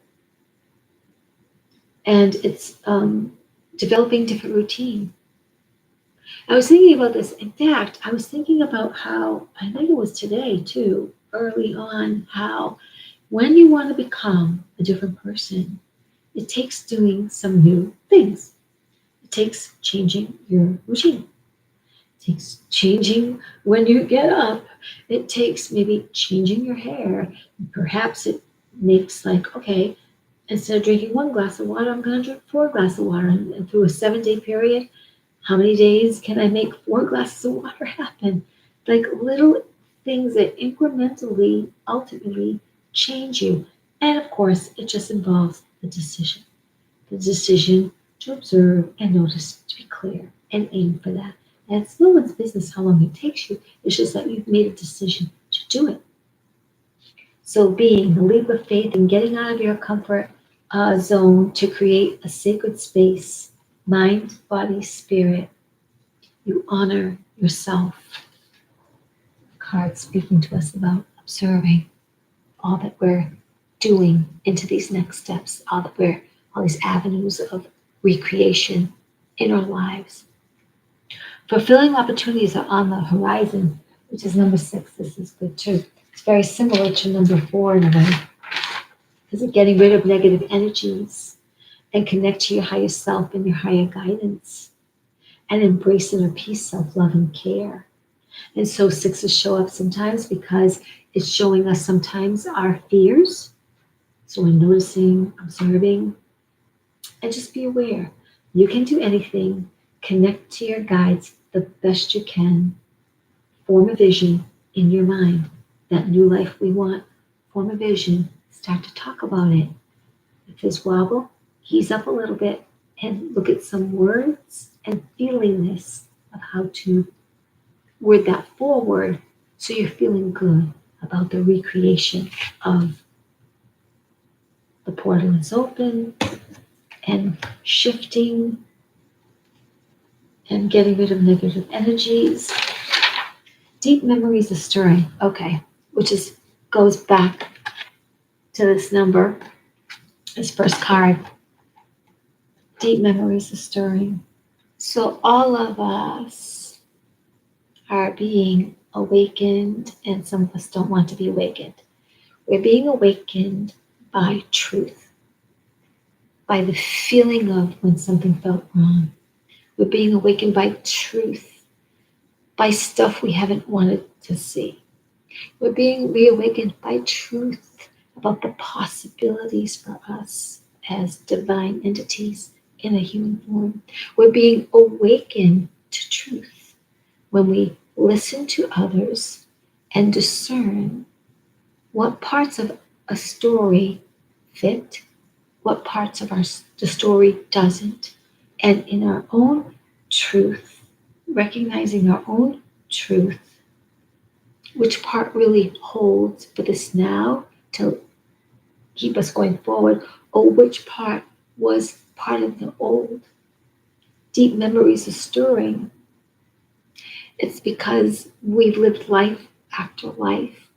Speaker 1: and it's developing different routine. I was thinking about this. In fact, I was thinking about how, I think it was today too, early on, how when you want to become a different person, it takes doing some new things. It takes changing your routine. It takes changing when you get up. It takes maybe changing your hair. Perhaps it makes like, okay, instead of drinking 1 glass of water, I'm going to drink 4 glasses of water. And through a 7-day period, how many days can I make 4 glasses of water happen? Like little things that incrementally, ultimately change you. And of course, it just involves the decision to observe and notice, to be clear and aim for that. And it's no one's business how long it takes you. It's just that you've made a decision to do it. So being the leap of faith and getting out of your comfort zone to create a sacred space, mind, body, spirit, you honor yourself. Card speaking to us about observing all that we're doing into these next steps, all these avenues of recreation in our lives. Fulfilling opportunities are on the horizon, which is number 6. This is good too. It's very similar to number 4 in a way. Because of getting rid of negative energies and connect to your higher self and your higher guidance and embrace inner peace, self-love, and care. And so 6s show up sometimes because it's showing us sometimes our fears. So we're noticing, observing, and just be aware. You can do anything. Connect to your guides the best you can. Form a vision in your mind. That new life we want. Form a vision. Start to talk about it. If there's wobble, ease up a little bit and look at some words and feelingness of how to word that forward so you're feeling good about the recreation of the portal is open and shifting and getting rid of negative energies. Deep memories are stirring. Okay, which is goes back to this number, this first card. Deep memories are stirring. So all of us are being awakened, and some of us don't want to be awakened. We're being awakened by truth, by the feeling of when something felt wrong. We're being awakened by truth, by stuff we haven't wanted to see. We're being reawakened by truth about the possibilities for us as divine entities in a human form. We're being awakened to truth when we listen to others and discern what parts of a story fit, what parts of the story doesn't, and in our own truth, recognizing our own truth, which part really holds for this now to keep us going forward, or which part was part of the old. Deep memories are stirring. It's because we've lived life after life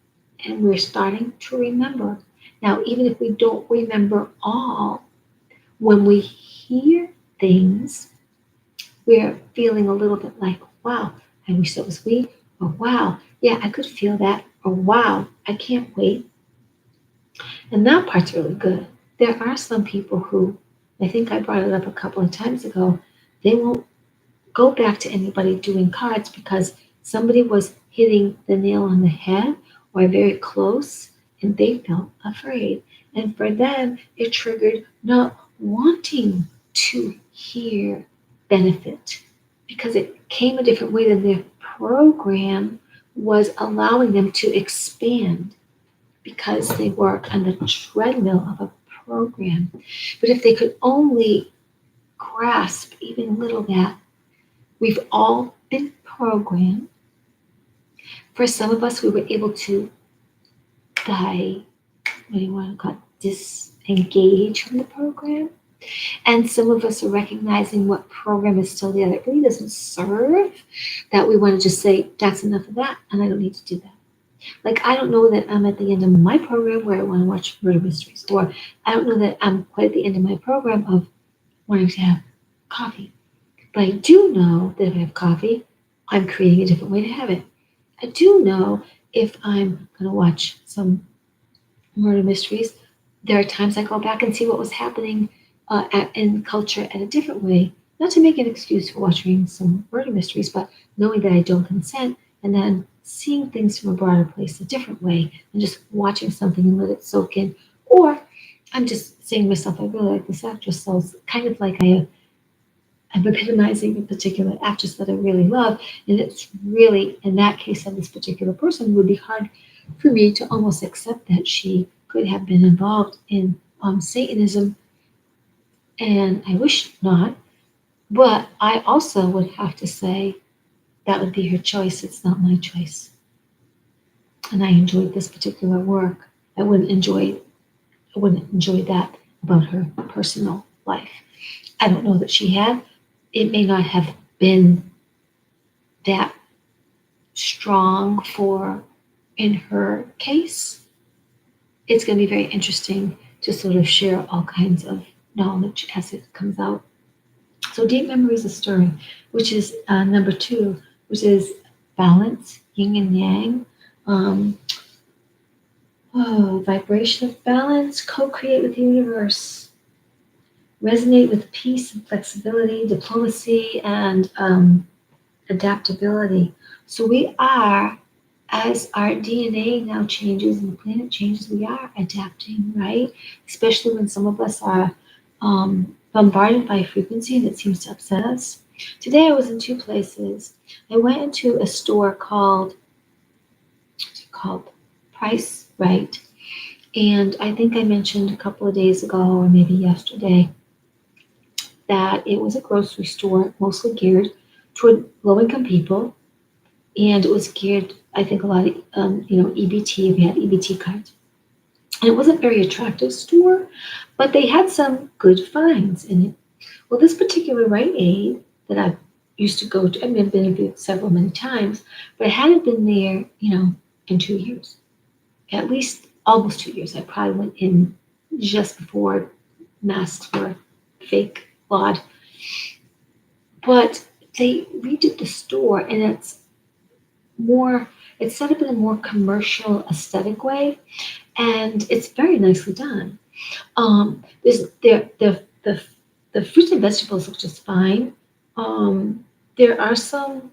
Speaker 1: and we're starting to remember. Now, even if we don't remember all, when we hear things, we're feeling a little bit like, wow, I wish that was me, or wow, yeah, I could feel that, or wow, I can't wait. And that part's really good. There are some people who, I think I brought it up a couple of times ago, they won't go back to anybody doing cards because somebody was hitting the nail on the head or very close and they felt afraid. And for them, it triggered not wanting to hear benefit because it came a different way than their program was allowing them to expand because they work on the treadmill of a program. But if they could only grasp even a little that we've all been programmed. For some of us, we were able to disengage from the program. And some of us are recognizing what program is still there that really doesn't serve, that we want to just say, that's enough of that, and I don't need to do that. Like, I don't know that I'm at the end of my program where I want to watch murder mysteries, or I don't know that I'm quite at the end of my program of wanting to have coffee. But I do know that if I have coffee, I'm creating a different way to have it. I do know if I'm going to watch some murder mysteries, there are times I go back and see what was happening in culture at a different way. Not to make an excuse for watching some murder mysteries, but knowing that I don't consent and then seeing things from a broader place a different way and just watching something and let it soak in. Or I'm just saying to myself, I really like this actress, so it's kind of like I'm epitomizing a particular actress that I really love, and it's really, in that case, of this particular person, would be hard for me to almost accept that she could have been involved in Satanism, and I wish not, but I also would have to say that would be her choice, it's not my choice. And I enjoyed this particular work. I wouldn't enjoy that about her personal life. I don't know that she had. It may not have been that strong for in her case. It's going to be very interesting to sort of share all kinds of knowledge as it comes out. So deep memories are stirring, which is number two, which is balance, yin and yang. Um, vibration of balance, co-create with the universe, resonate with peace and flexibility, diplomacy, and adaptability. So we are, as our DNA now changes and the planet changes, we are adapting, right? Especially when some of us are bombarded by a frequency that seems to upset us. Today I was in two places. I went into a store called Price Right. And I think I mentioned a couple of days ago, or maybe yesterday, that it was a grocery store mostly geared toward low income people. And it was geared, I think, a lot of, EBT, we had EBT cards. And it wasn't a very attractive store, but they had some good finds in it. Well, this particular Rite Aid that I used to go to, I mean, I've been there several many times, but I hadn't been there, in 2 years, at least almost 2 years. I probably went in just before masks were fake laud. But they redid the store, and it's set up in a more commercial aesthetic way, and it's very nicely done. There's the fruits and vegetables look just fine. There are some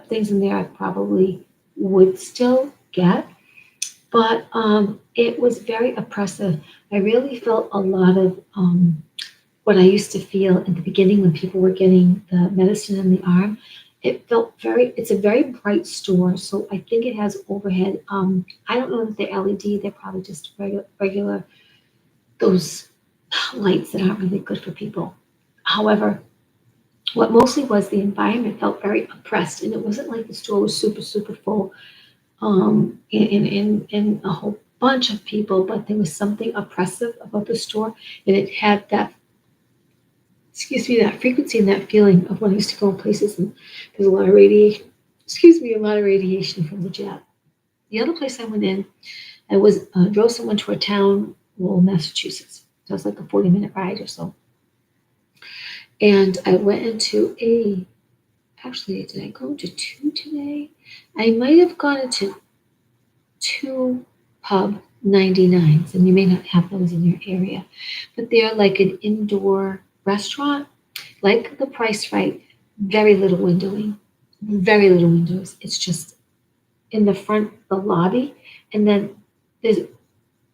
Speaker 1: things in there I probably would still get, but it was very oppressive. I really felt a lot of what I used to feel at the beginning when people were getting the medicine in the arm. It's a very bright store, so I think it has overhead. I don't know that they're LED, they're probably just regular, those lights that aren't really good for people. However, what mostly was the environment felt very oppressed, and it wasn't like the store was super, super full in a whole bunch of people, but there was something oppressive about the store, and it had that frequency and that feeling of when I used to go in places and there's a lot of radiation, a lot of radiation from the jet. The other place I went in, I was drove someone to a town, Massachusetts. So it was like a 40-minute ride or so. And I went into actually, did I go into two today? I might have gone into two pub 99s, and you may not have those in your area, but they're like an indoor restaurant, like the Price Right, very little windowing, very little windows. It's just in the front, the lobby, and then there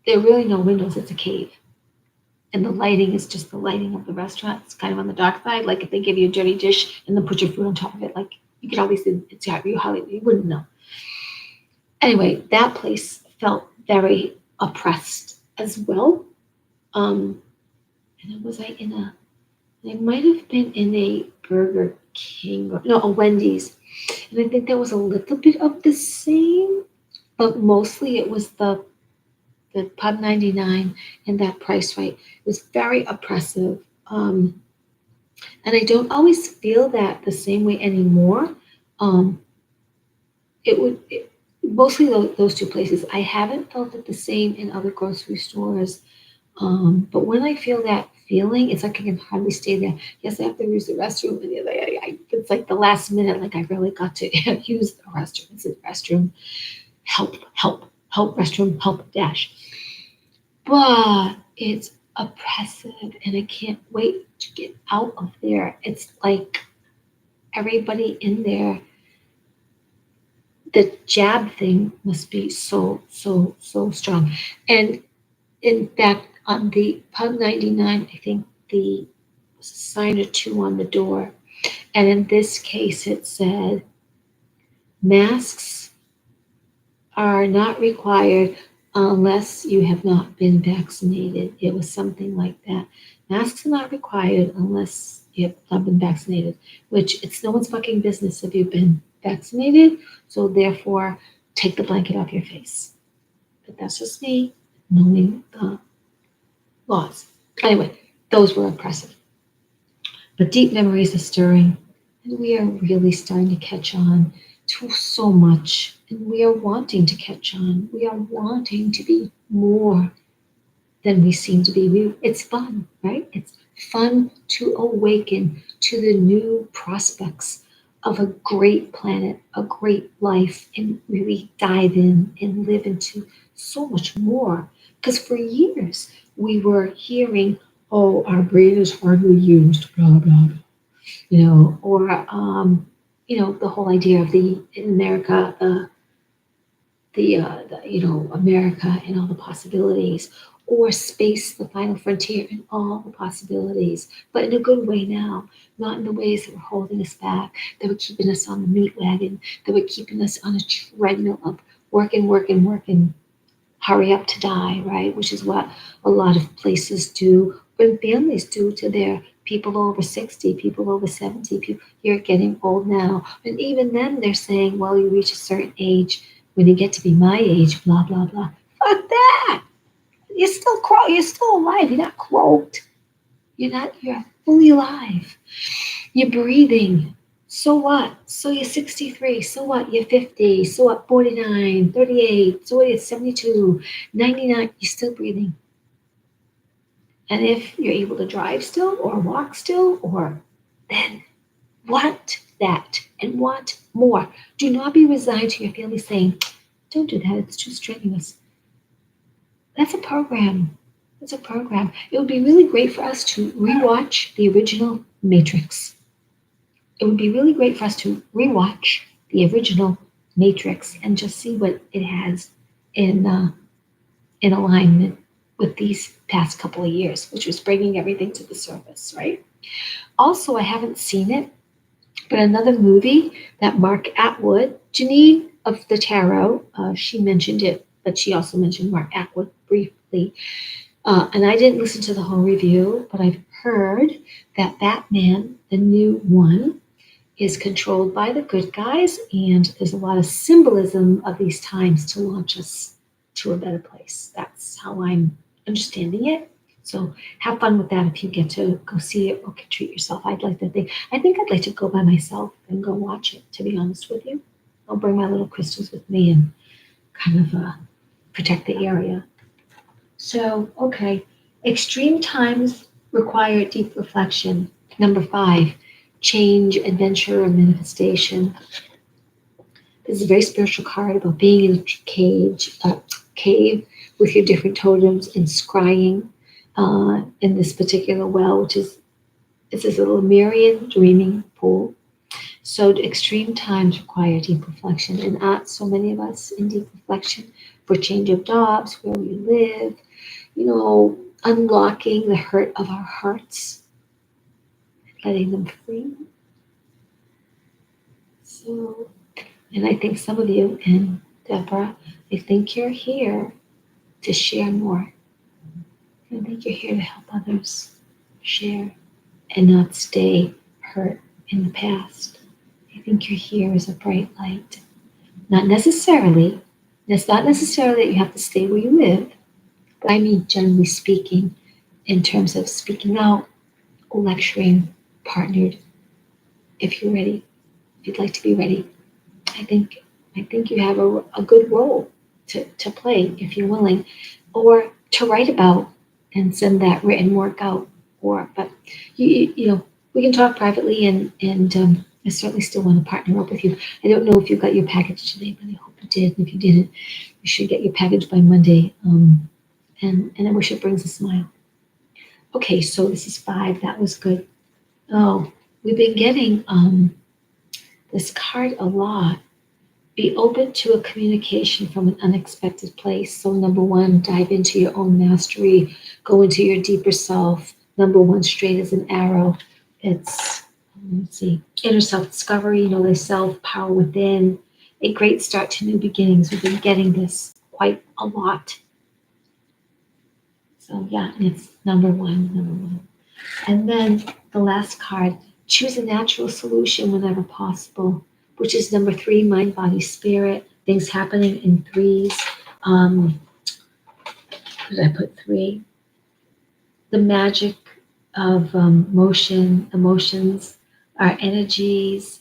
Speaker 1: are really no windows. It's a cave, and the lighting is just the lighting of the restaurant. It's kind of on the dark side. Like if they give you a dirty dish and then put your food on top of it, like you could always see it's got you wouldn't know. Anyway, that place felt very oppressed as well. And was I I might have been in a Burger King, or no, a Wendy's. And I think there was a little bit of the same, but mostly it was the Pub 99 and that Price Right. It was very oppressive. And I don't always feel that the same way anymore. Um, mostly those two places. I haven't felt it the same in other grocery stores. But when I feel that feeling, it's like I can hardly stay there. Yes, I have to use the restroom, and it's like the last minute, like I really got to use the restroom. It's the restroom. Help, help, help, restroom, help, dash. But it's oppressive, and I can't wait to get out of there. It's like everybody in there, the jab thing must be so, so, so strong. And in fact, on the Pub 99, I think the was a sign or two on the door. And in this case, it said, masks are not required unless you have not been vaccinated. It was something like that. Masks are not required unless you have not been vaccinated, which it's no one's fucking business if you've been vaccinated. So therefore, take the blanket off your face. But that's just me knowing the laws. Anyway, those were oppressive. But deep memories are stirring, and we are really starting to catch on to so much. And we are wanting to catch on. We are wanting to be more than we seem to be. It's fun, right? It's fun to awaken to the new prospects of a great planet, a great life, and really dive in and live into so much more. Because for years we were hearing, oh, our brain is hardly used, blah, blah, blah, or, the whole idea of the, in America, America and all the possibilities, or space, the final frontier, and all the possibilities, but in a good way now, not in the ways that were holding us back, that were keeping us on the meat wagon, that were keeping us on a treadmill of working, working, working, hurry up to die, right? Which is what a lot of places do, and families do to their people over 60, people over 70, people, you're getting old now. And even then they're saying, well, you reach a certain age, when you get to be my age, blah, blah, blah. Fuck that. You're still alive. You're not croaked. You're fully alive. You're breathing. So what? So you're 63. So what? You're 50. So what? 49, 38. So what? You're 72, 99. You're still breathing. And if you're able to drive still or walk still, or then want that and want more. Do not be resigned to your family saying, don't do that. It's too strenuous. That's a program. It's a program. It would be really great for us to rewatch the original Matrix. It would be really great for us to rewatch the original Matrix and just see what it has in alignment with these past couple of years, which was bringing everything to the surface, right? Also, I haven't seen it, but another movie that Mark Atwood, Janine of the Tarot, she mentioned it, but she also mentioned Mark Atwood briefly. And I didn't listen to the whole review, but I've heard that Batman, the new one, is controlled by the good guys, and there's a lot of symbolism of these times to launch us to a better place. That's how I'm understanding it. So have fun with that if you get to go see it or treat yourself. I think I'd like to go by myself and go watch it, to be honest with you. I'll bring my little crystals with me and kind of protect the area. So, okay, extreme times require deep reflection. Number 5, change, adventure, or manifestation. This is a very spiritual card about being in a cave with your different totems and scrying in this particular well, which is it's this little Lemurian dreaming pool. So extreme times require deep reflection, and not so many of us in deep reflection for change of jobs, where we live, unlocking the hurt of our hearts, letting them free. So, and I think some of you, and Deborah, I think you're here to share more. I think you're here to help others share and not stay hurt in the past. I think you're here as a bright light. It's not necessarily that you have to stay where you live, but I mean, generally speaking, in terms of speaking out, lecturing, partnered, if you're ready, if you'd like to be ready. I think you have a good role to play if you're willing, or to write about and send that written work out. But we can talk privately, and I certainly still want to partner up with you. I don't know if you got your package today, but I hope you did. And if you didn't, you should get your package by Monday. And I wish it brings a smile. Okay, so this is 5. That was good. Oh, we've been getting this card a lot. Be open to a communication from an unexpected place. So number 1, dive into your own mastery. Go into your deeper self. Number 1, straight as an arrow. It's, inner self-discovery, know thyself, power within. A great start to new beginnings. We've been getting this quite a lot. So yeah, and it's number one. And then the last card, choose a natural solution whenever possible, which is number 3, mind, body, spirit, things happening in 3s. Where did I put 3? The magic of emotions, our energies,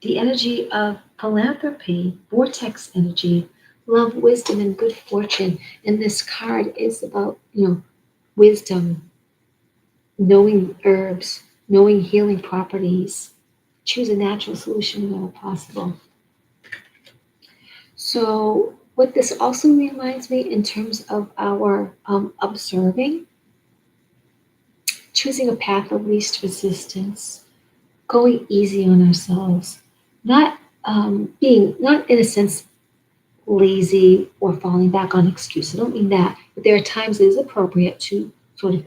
Speaker 1: the energy of philanthropy, vortex energy, love, wisdom, and good fortune. And this card is about, wisdom, knowing herbs, knowing healing properties, choose a natural solution whenever possible. So, what this also reminds me in terms of our observing, choosing a path of least resistance, going easy on ourselves, not being, not in a sense, lazy or falling back on excuse. I don't mean that, but there are times it is appropriate to sort of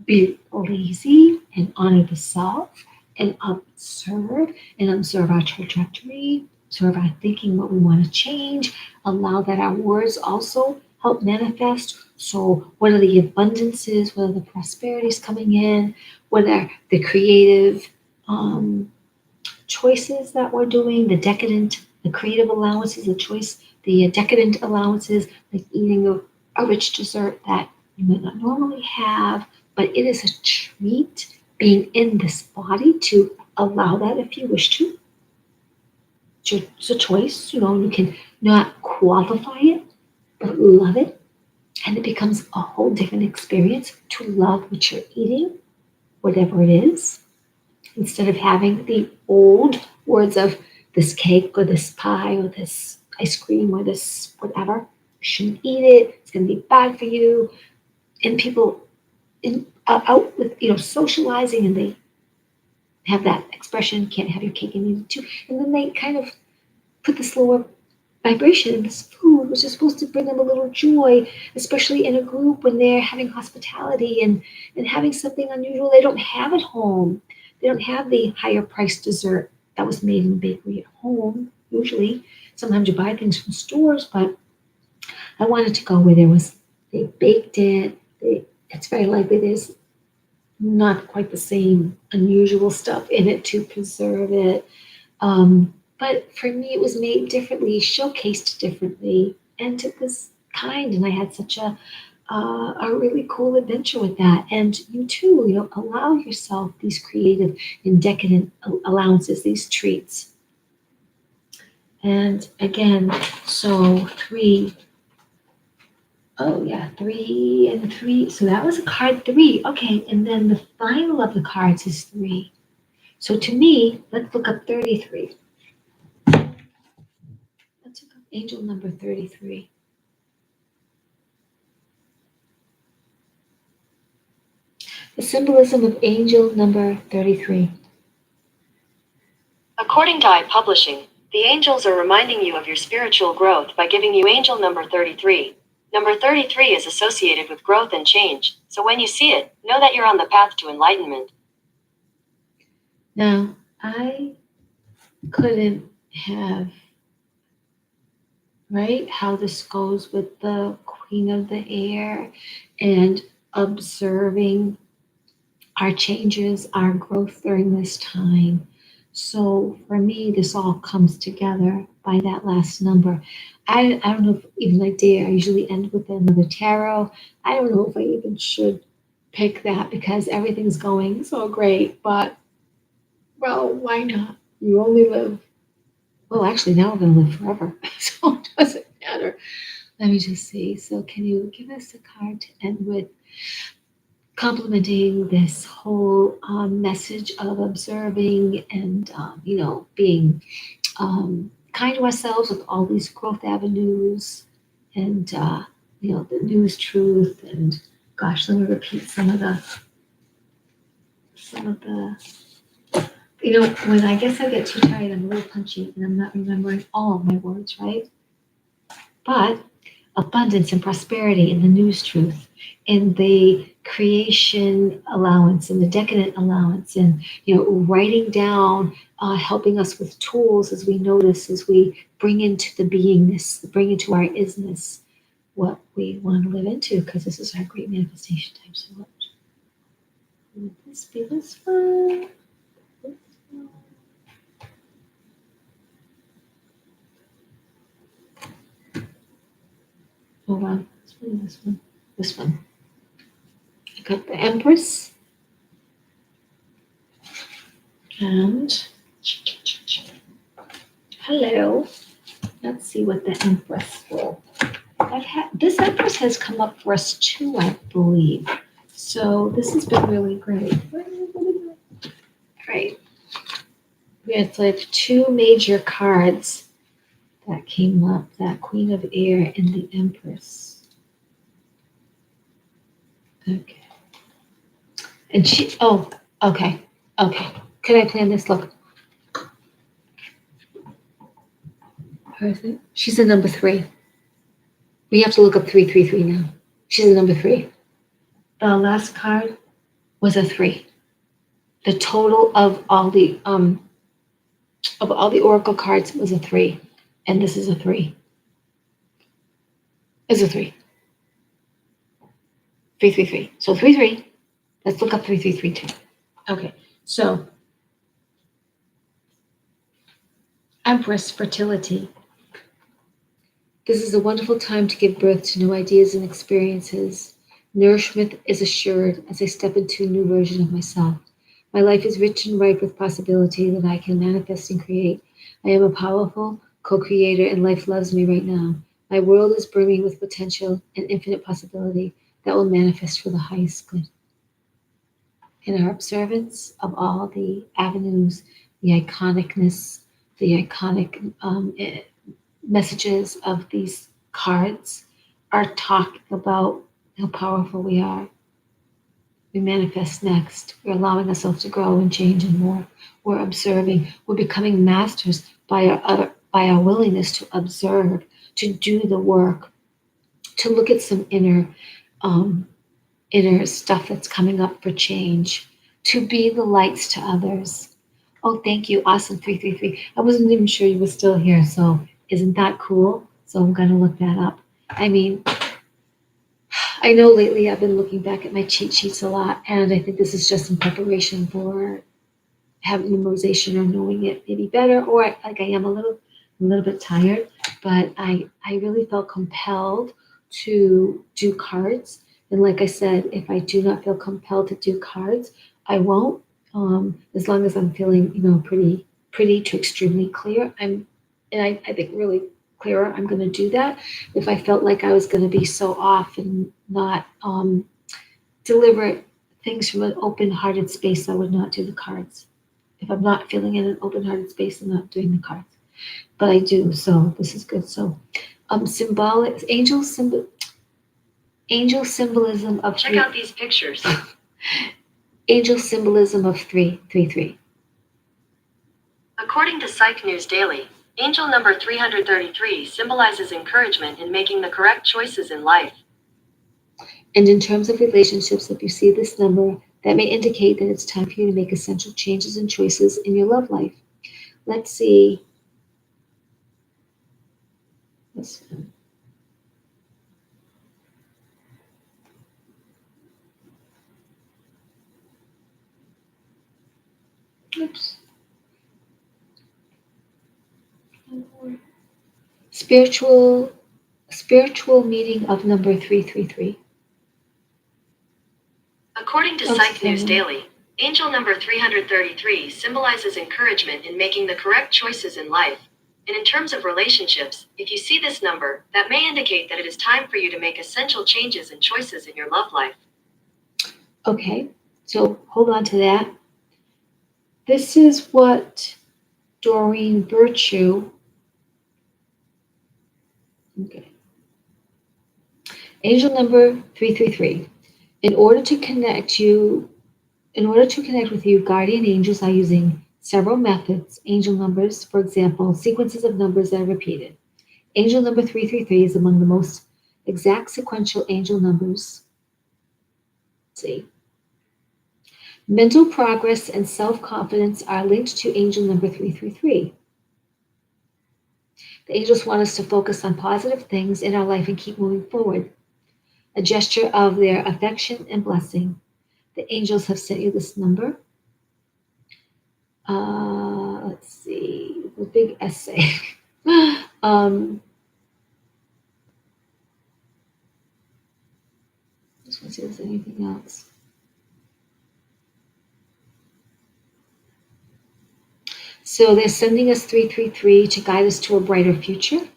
Speaker 1: be lazy and honor the self and observe our trajectory, observe our thinking, what we want to change, allow that our words also help manifest. So, what are the abundances? What are the prosperities coming in? What are the creative choices that we're doing? The creative allowances, the decadent allowances, like eating a rich dessert that you might not normally have, but it is a treat being in this body to allow that if you wish to. It's a choice, you can not qualify it, but love it. And it becomes a whole different experience to love what you're eating, whatever it is, instead of having the old words of this cake or this pie or this ice cream or this whatever. You shouldn't eat it. It's going to be bad for you. And people out with socializing, and they have that expression, can't have your cake and eat it too. And then they kind of put this lower vibration in this food, which is supposed to bring them a little joy, especially in a group when they're having hospitality and having something unusual they don't have at home. They don't have the higher priced dessert that was made in the bakery at home, usually. Sometimes you buy things from stores, but I wanted to go where they baked it. It's very likely there's not quite the same unusual stuff in it to preserve it. But for me, it was made differently, showcased differently, and it was kind. And I had such a really cool adventure with that. And you too, allow yourself these creative and decadent allowances, these treats. And again, so three. Oh yeah, 3 and 3. So that was a card 3. Okay, and then the final of the cards is 3. So to me, let's look up 33. Let's look up angel number 33. The symbolism of angel number 33.
Speaker 2: According to iPublishing, the angels are reminding you of your spiritual growth by giving you angel number 33. Number 33 is associated with growth and change, so when you see it, know that you're on the path to enlightenment.
Speaker 1: Now, I couldn't have, right, how this goes with the Queen of the Air and observing our changes, our growth during this time. So for me, this all comes together by that last number. I don't know if even I dare. I usually end with another tarot. I don't know if I even should pick that because everything's going so great. But, well, why not? You only live. Well, actually, now I'm going to live forever. So it doesn't matter. Let me just see. So, can you give us a card to end with? Complementing this whole message of observing and being kind to ourselves with all these growth avenues and the news truth. And gosh, let me repeat some of the when I guess I get too tired, I'm a little punchy and I'm not remembering all of my words, right? But abundance and prosperity and the news truth and the creation allowance and the decadent allowance and writing down, helping us with tools as we notice, as we bring into the beingness, bring into our isness what we want to live into, because this is our great manifestation time. So would this be this one? Oh wow, this one. I got the Empress and hello. Let's see what the Empress will. This Empress has come up for us too, I believe. So this has been really great. Great. It's like two major cards that came up, that Queen of Air and the Empress. Okay. And okay. Could I plan this? Look. Where is it? She's a number 3. We have to look up 333 now. She's a number 3. The last card was a 3. The total of all the oracle cards was a 3, and this is a 3. It's a 3. 333. So 3-3. Let's look up 333 too. Okay. So Empress, fertility. This is a wonderful time to give birth to new ideas and experiences. Nourishment is assured as I step into a new version of myself. My life is rich and ripe with possibility that I can manifest and create. I am a powerful co-creator and life loves me right now. My world is brimming with potential and infinite possibility that will manifest for the highest good. In our observance of all the avenues, the iconicness, the iconic messages of these cards are talking about how powerful we are. We manifest next. We're allowing ourselves to grow and change and more. We're observing. We're becoming masters by our willingness to observe, to do the work, to look at some inner stuff that's coming up for change, to be the lights to others. Oh, thank you. Awesome. 333. I wasn't even sure you were still here. So isn't that cool? So I'm going to look that up. I mean, I know lately I've been looking back at my cheat sheets a lot, and I think this is just in preparation for having memorization or knowing it maybe better, or like I am a little bit tired, but I really felt compelled to do cards. And like I said, if I do not feel compelled to do cards, I won't. As long as I'm feeling, pretty to extremely clear, I think really clearer, I'm going to do that. If I felt like I was going to be so off and not deliver things from an open-hearted space, I would not do the cards. If I'm not feeling in an open-hearted space, I'm not doing the cards. But I do, so this is good. So, symbolic angel symbolism of
Speaker 2: Check out these pictures.
Speaker 1: Angel symbolism of 333.
Speaker 2: According to Psych News Daily, angel number 333 symbolizes encouragement in making the correct choices in life.
Speaker 1: And in terms of relationships, if you see this number, that may indicate that it's time for you to make essential changes and choices in your love life. Let's see. Oops. Spiritual meaning of number 333.
Speaker 2: According to Psych News Daily, angel number 333 symbolizes encouragement in making the correct choices in life. And in terms of relationships, if you see this number, that may indicate that it is time for you to make essential changes and choices in your love life.
Speaker 1: Okay, so hold on to that. This is what Doreen Virtue. Okay. Angel number 333. In order to connect with you, guardian angels are using several methods. Angel numbers, for example, sequences of numbers that are repeated. Angel number 333 is among the most exact sequential angel numbers. Let's see. Mental progress and self-confidence are linked to angel number 333. The angels want us to focus on positive things in our life and keep moving forward. A gesture of their affection and blessing. The angels have sent you this number. Let's see, the big essay. Just want to see if there's anything else. So they're sending us 333 to guide us to a brighter future.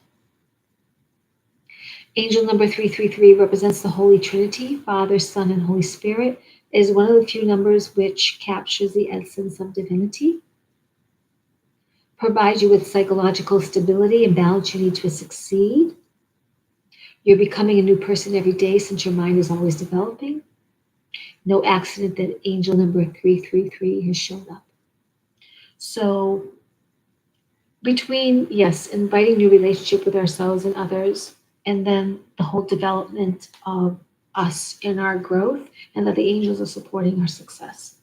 Speaker 1: Angel number 333 represents the Holy Trinity, Father, Son, and Holy Spirit. It is one of the few numbers which captures the essence of divinity, provides you with psychological stability and balance you need to succeed. You're becoming a new person every day since your mind is always developing. No accident that angel number 333 has shown up. So between, yes, inviting new relationship with ourselves and others, and then the whole development of us in our growth, and that the angels are supporting our success.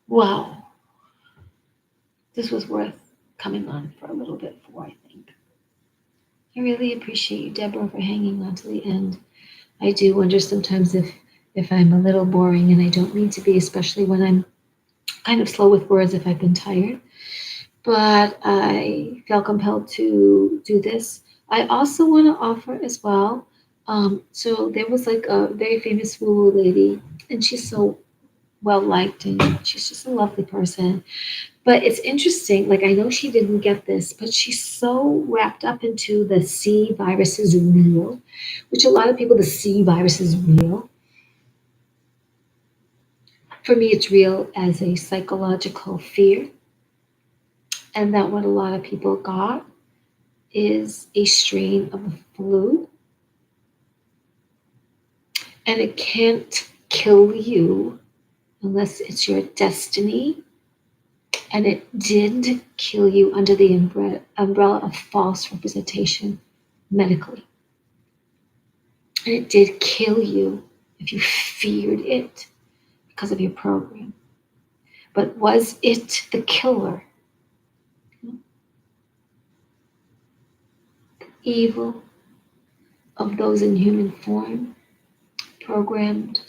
Speaker 1: Wow. This was worth coming on for a little bit for, I think. I really appreciate you, Deborah, for hanging on to the end. I do wonder sometimes if I'm a little boring, and I don't mean to be, especially when I'm kind of slow with words if I've been tired. But I felt compelled to do this. I also want to offer as well. So there was like a very famous woo lady, and she's so well liked, and she's just a lovely person. But it's interesting. Like I know she didn't get this, but she's so wrapped up into the C virus is real, which a lot of people the C virus is real. For me, it's real as a psychological fear, and that what a lot of people got is a strain of the flu, and it can't kill you unless it's your destiny. And it did kill you under the umbrella of false representation medically. And it did kill you if you feared it because of your program. But was it the killer? The evil of those in human form, programmed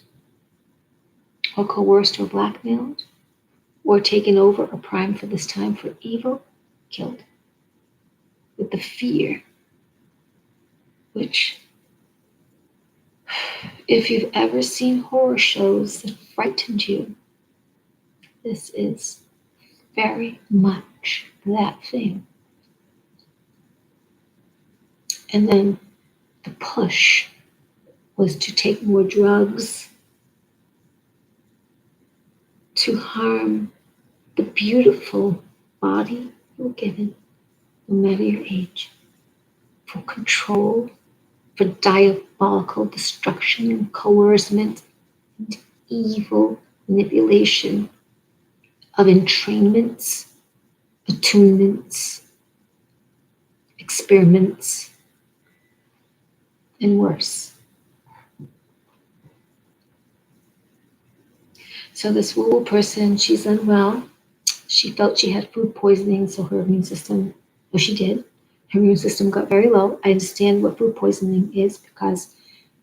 Speaker 1: or coerced or blackmailed, or taken over or primed for this time for evil, killed. With the fear, which, if you've ever seen horror shows that frightened you, this is very much that thing. And then the push was to take more drugs, to harm the beautiful body you were given, no matter your age, for control, for diabolical destruction and coercement and evil manipulation of entrainments, attunements, experiments, and worse. So this woo person, she's unwell. She felt she had food poisoning, so her immune system, well, she did. Her immune system got very low. I understand what food poisoning is because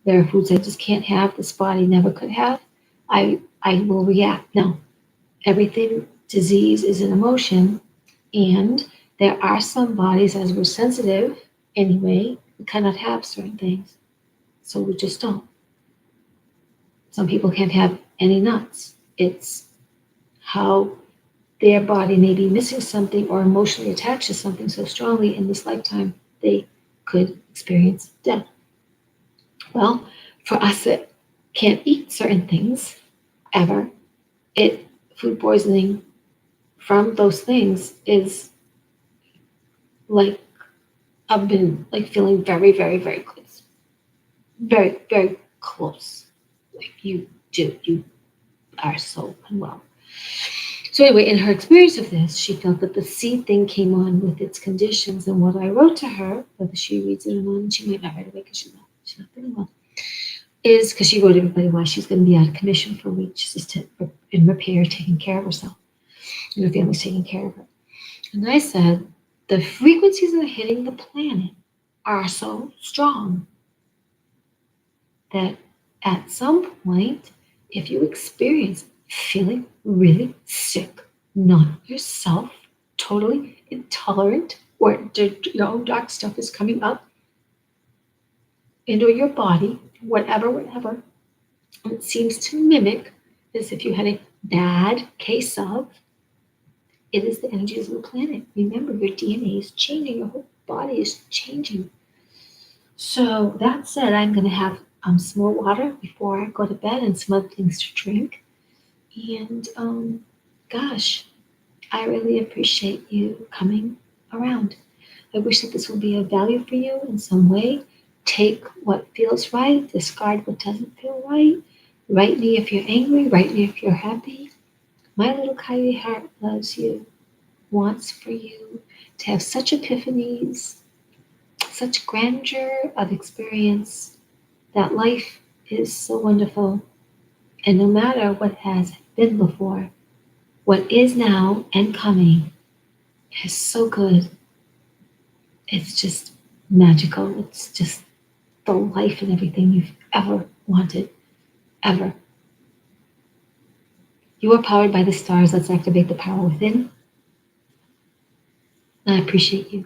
Speaker 1: there are foods I just can't have, this body never could have. I will react. Now, everything, disease is an emotion, and there are some bodies, as we're sensitive anyway, we cannot have certain things. So we just don't. Some people can't have any nuts. It's how their body may be missing something or emotionally attached to something so strongly in this lifetime they could experience death. Well, for us that can't eat certain things ever, food poisoning from those things is like I've been like feeling very, very, very close. Very, very close. Like you are so unwell. So anyway, in her experience of this, she felt that the seed thing came on with its conditions. And what I wrote to her, whether she reads it or not, and she might not right away because she's not feeling well, is because she wrote everybody why she's going to be out of commission for a week. She's just in repair, taking care of herself. And her family's taking care of her. And I said, the frequencies that are hitting the planet are so strong that at some point, if you experience feeling really sick, not yourself, totally intolerant, or your own dark stuff is coming up into your body, whatever, and it seems to mimic as if you had a bad case of, it is the energies of the planet. Remember, your DNA is changing, your whole body is changing. So that said, I'm going to have some more water before I go to bed and some other things to drink. And gosh, I really appreciate you coming around. I wish that this would be of value for you in some way. Take what feels right, discard what doesn't feel right. Write me if you're angry, write me if you're happy. My little coyote heart loves you, wants for you to have such epiphanies, such grandeur of experience, that life is so wonderful. And no matter what has been before, what is now and coming is so good. It's just magical. It's just the life and everything you've ever wanted, ever. You are powered by the stars. Let's activate the power within. I appreciate you.